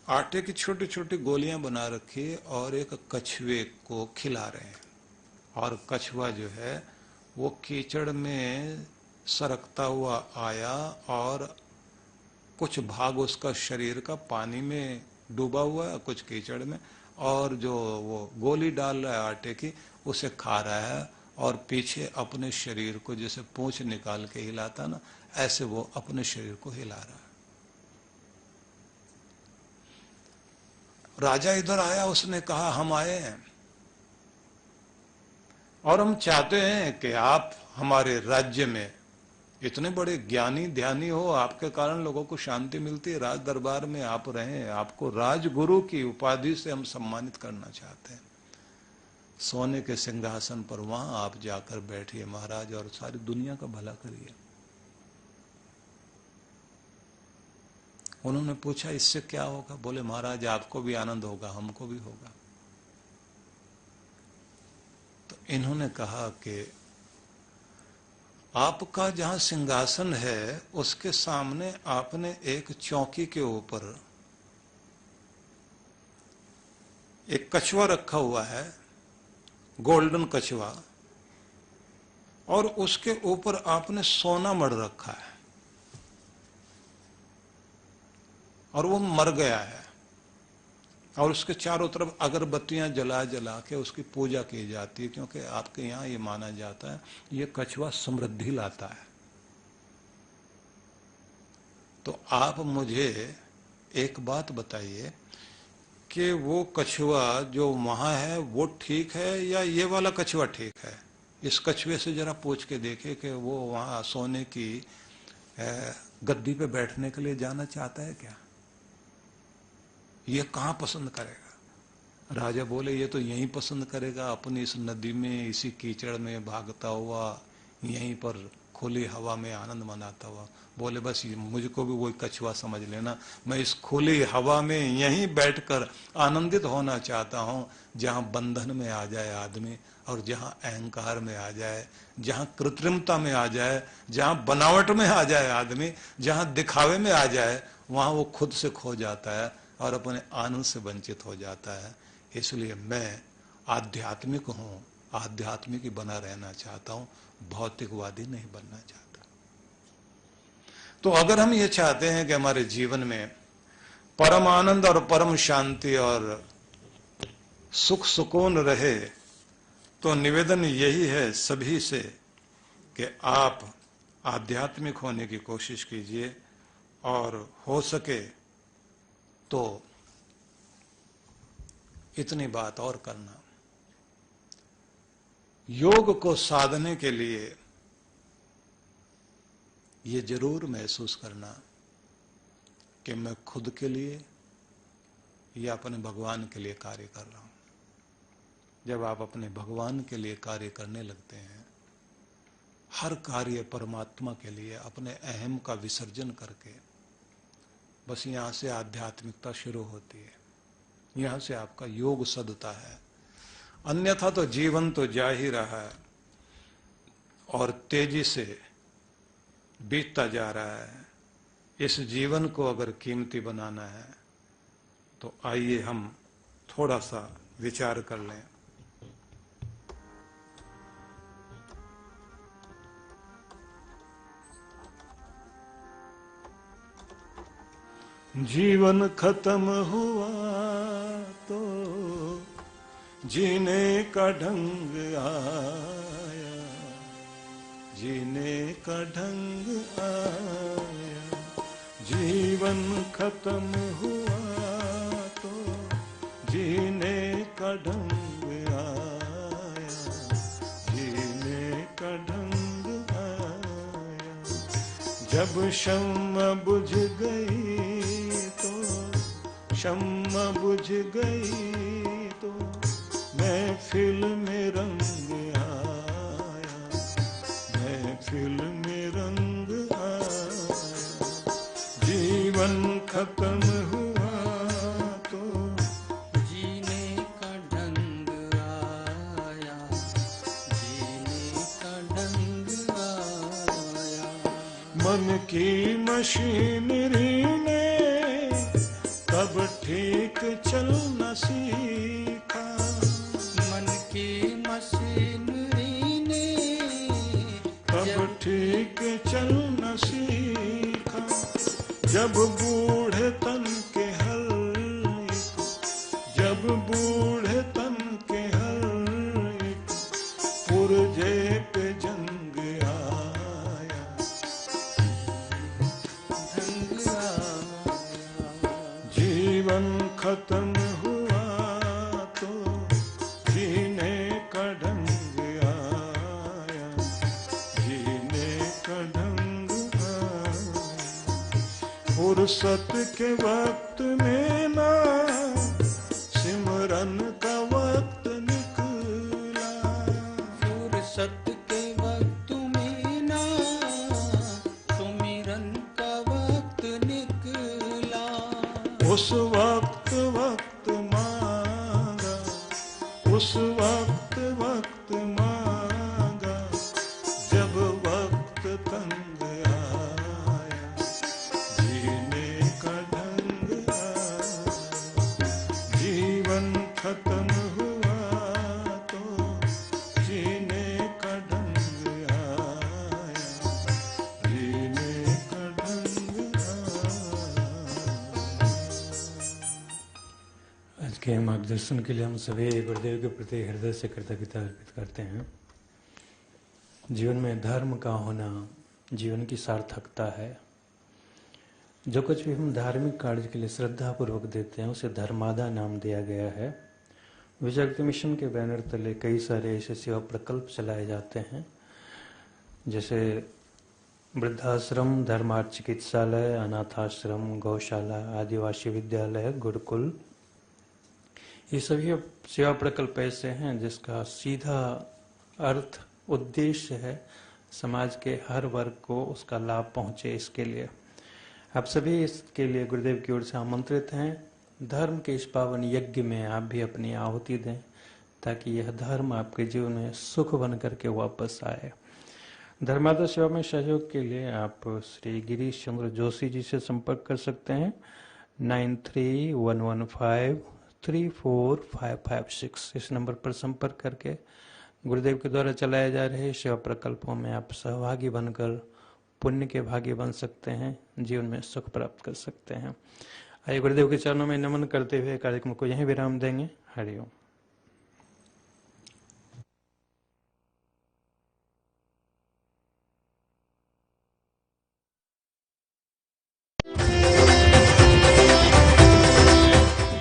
आटे की छोटी छोटी गोलियां बना रखी और एक कछुए को खिला रहे हैं। और कछुआ जो है वो कीचड़ में सरकता हुआ आया, और कुछ भाग उसका शरीर का पानी में डूबा हुआ है, कुछ कीचड़ में, और जो वो गोली डाल रहा है आटे की उसे खा रहा है, और पीछे अपने शरीर को जैसे पूंछ निकाल के हिलाता ना, ऐसे वो अपने शरीर को हिला रहा है। राजा इधर आया, उसने कहा हम आए हैं और हम चाहते हैं कि आप हमारे राज्य में इतने बड़े ज्ञानी ध्यानी हो, आपके कारण लोगों को शांति मिलती है, राज दरबार में आप रहें, आपको राजगुरु की उपाधि से हम सम्मानित करना चाहते हैं। सोने के सिंहासन पर वहां आप जाकर बैठिए महाराज, और सारी दुनिया का भला करिए। उन्होंने पूछा इससे क्या होगा? बोले महाराज आपको भी आनंद होगा, हमको भी होगा। तो इन्होंने कहा कि आपका जहां सिंहासन है उसके सामने आपने एक चौकी के ऊपर एक कछुआ रखा हुआ है, गोल्डन कछुआ, और उसके ऊपर आपने सोना मढ़ रखा है, और वो मर गया है, और उसके चारों तरफ अगरबत्तियां जला जला के उसकी पूजा की जाती है, क्योंकि आपके यहां ये माना जाता है ये कछुआ समृद्धि लाता है। तो आप मुझे एक बात बताइए कि वो कछुआ जो वहां है वो ठीक है या ये वाला कछुआ ठीक है? इस कछुए से जरा पूछ के देखे कि वो वहां सोने की गद्दी पे बैठने के लिए जाना चाहता है क्या? ये कहां पसंद करेगा? राजा बोले ये तो यहीं पसंद करेगा, अपनी इस नदी में, इसी कीचड़ में भागता हुआ, यहीं पर खुली हवा में आनंद मनाता हुआ। बोले बस मुझको भी वही कछुआ समझ लेना, मैं इस खुली हवा में यहीं बैठकर आनंदित होना चाहता हूं, जहां बंधन में आ जाए आदमी, और जहां अहंकार में आ जाए, जहां कृत्रिमता में आ जाए, जहां बनावट में आ जाए आदमी, जहां दिखावे में आ जाए, वहां वो खुद से खो जाता है और अपने आनंद से वंचित हो जाता है। इसलिए मैं आध्यात्मिक हूं, आध्यात्मिक ही बना रहना चाहता हूं, भौतिकवादी नहीं बनना चाहता। तो अगर हम ये चाहते हैं कि हमारे जीवन में परम आनंद और परम शांति और सुख सुकून रहे, तो निवेदन यही है सभी से कि आप आध्यात्मिक होने की कोशिश कीजिए, और हो सके तो इतनी बात और करना, योग को साधने के लिए ये जरूर महसूस करना कि मैं खुद के लिए या अपने भगवान के लिए कार्य कर रहा हूं। जब आप अपने भगवान के लिए कार्य करने लगते हैं, हर कार्य परमात्मा के लिए, अपने अहम का विसर्जन करके, बस यहां से आध्यात्मिकता शुरू होती है, यहां से आपका योग सदता है। अन्यथा तो जीवन तो जा ही रहा है और तेजी से बीतता जा रहा है। इस जीवन को अगर कीमती बनाना है तो आइए हम थोड़ा सा विचार कर लें। जीवन खत्म हुआ तो जीने का ढंग आया, जीने का ढंग आया। जीवन खत्म हुआ तो जीने का ढंग आया, जीने का ढंग आया। जब शम्मा बुझ गई तो, शम्मा बुझ गई तो महफिल में रंग आया, महफिल में रंग आया। जीवन खत्म हुआ तो जीने का ढंग आया, जीने का ढंग आया। मन की मशीनरी ने तब ठीक चलना सीखा, मन की मशीनरी ने तब ठीक चलना सीखा। जब बूढ़े तन के हल, जब बूढ़े तन के हल पुरजे पे जंग आया, ढंग आया। जीवन खत्म हुआ तो जीने का ढंग आया, जीने का ढंग आया। फुर्सत के वक्त में ना सिमरन का वक्त निकला, फुर्सत के वक्त में ना सुमिरन का वक्त निकला। उस वक्त वक्त मांगा, उस वक्त वक्त मांगा जब वक्त तंग आया, जीने का ढंग आया। जीवन खत्म हुआ तो जीने का ढंग आया, जीने का ढंग आया। आज के मार्गदर्शन के लिए हम सभी गुरुदेव के प्रति हृदय से कृतज्ञता अर्पित करते हैं। जीवन में धर्म का होना जीवन की सार्थकता है। जो कुछ भी हम धार्मिक कार्य के लिए श्रद्धापूर्वक देते हैं उसे धर्मादा नाम दिया गया है। विजय मिशन के बैनर तले कई सारे ऐसे सेवा प्रकल्प चलाए जाते हैं, जैसे वृद्धाश्रम, धर्मार्थ चिकित्सालय, अनाथाश्रम, गौशाला, आदिवासी विद्यालय, गुरुकुल। ये सभी सेवा प्रकल्प ऐसे हैं जिसका सीधा अर्थ, उद्देश्य है समाज के हर वर्ग को उसका लाभ पहुंचे। इसके लिए आप सभी इसके लिए गुरुदेव की ओर से आमंत्रित हैं। धर्म के इस पावन यज्ञ में आप भी अपनी आहुति दें ताकि यह धर्म आपके जीवन में सुख बन करके वापस आए। धर्मादा सेवा में सहयोग के लिए आप श्री गिरीश चंद्र जोशी जी से संपर्क कर सकते हैं। 9311534556 इस नंबर पर संपर्क करके गुरुदेव के द्वारा चलाए जा रहे सेवा प्रकल्पों में आप सहभागी बनकर पुण्य के भागी बन सकते हैं, जीवन में सुख प्राप्त कर सकते हैं। आइए गुरुदेव के चरणों में नमन करते हुए कार्यक्रम को यहीं विराम देंगे। हरि ओम।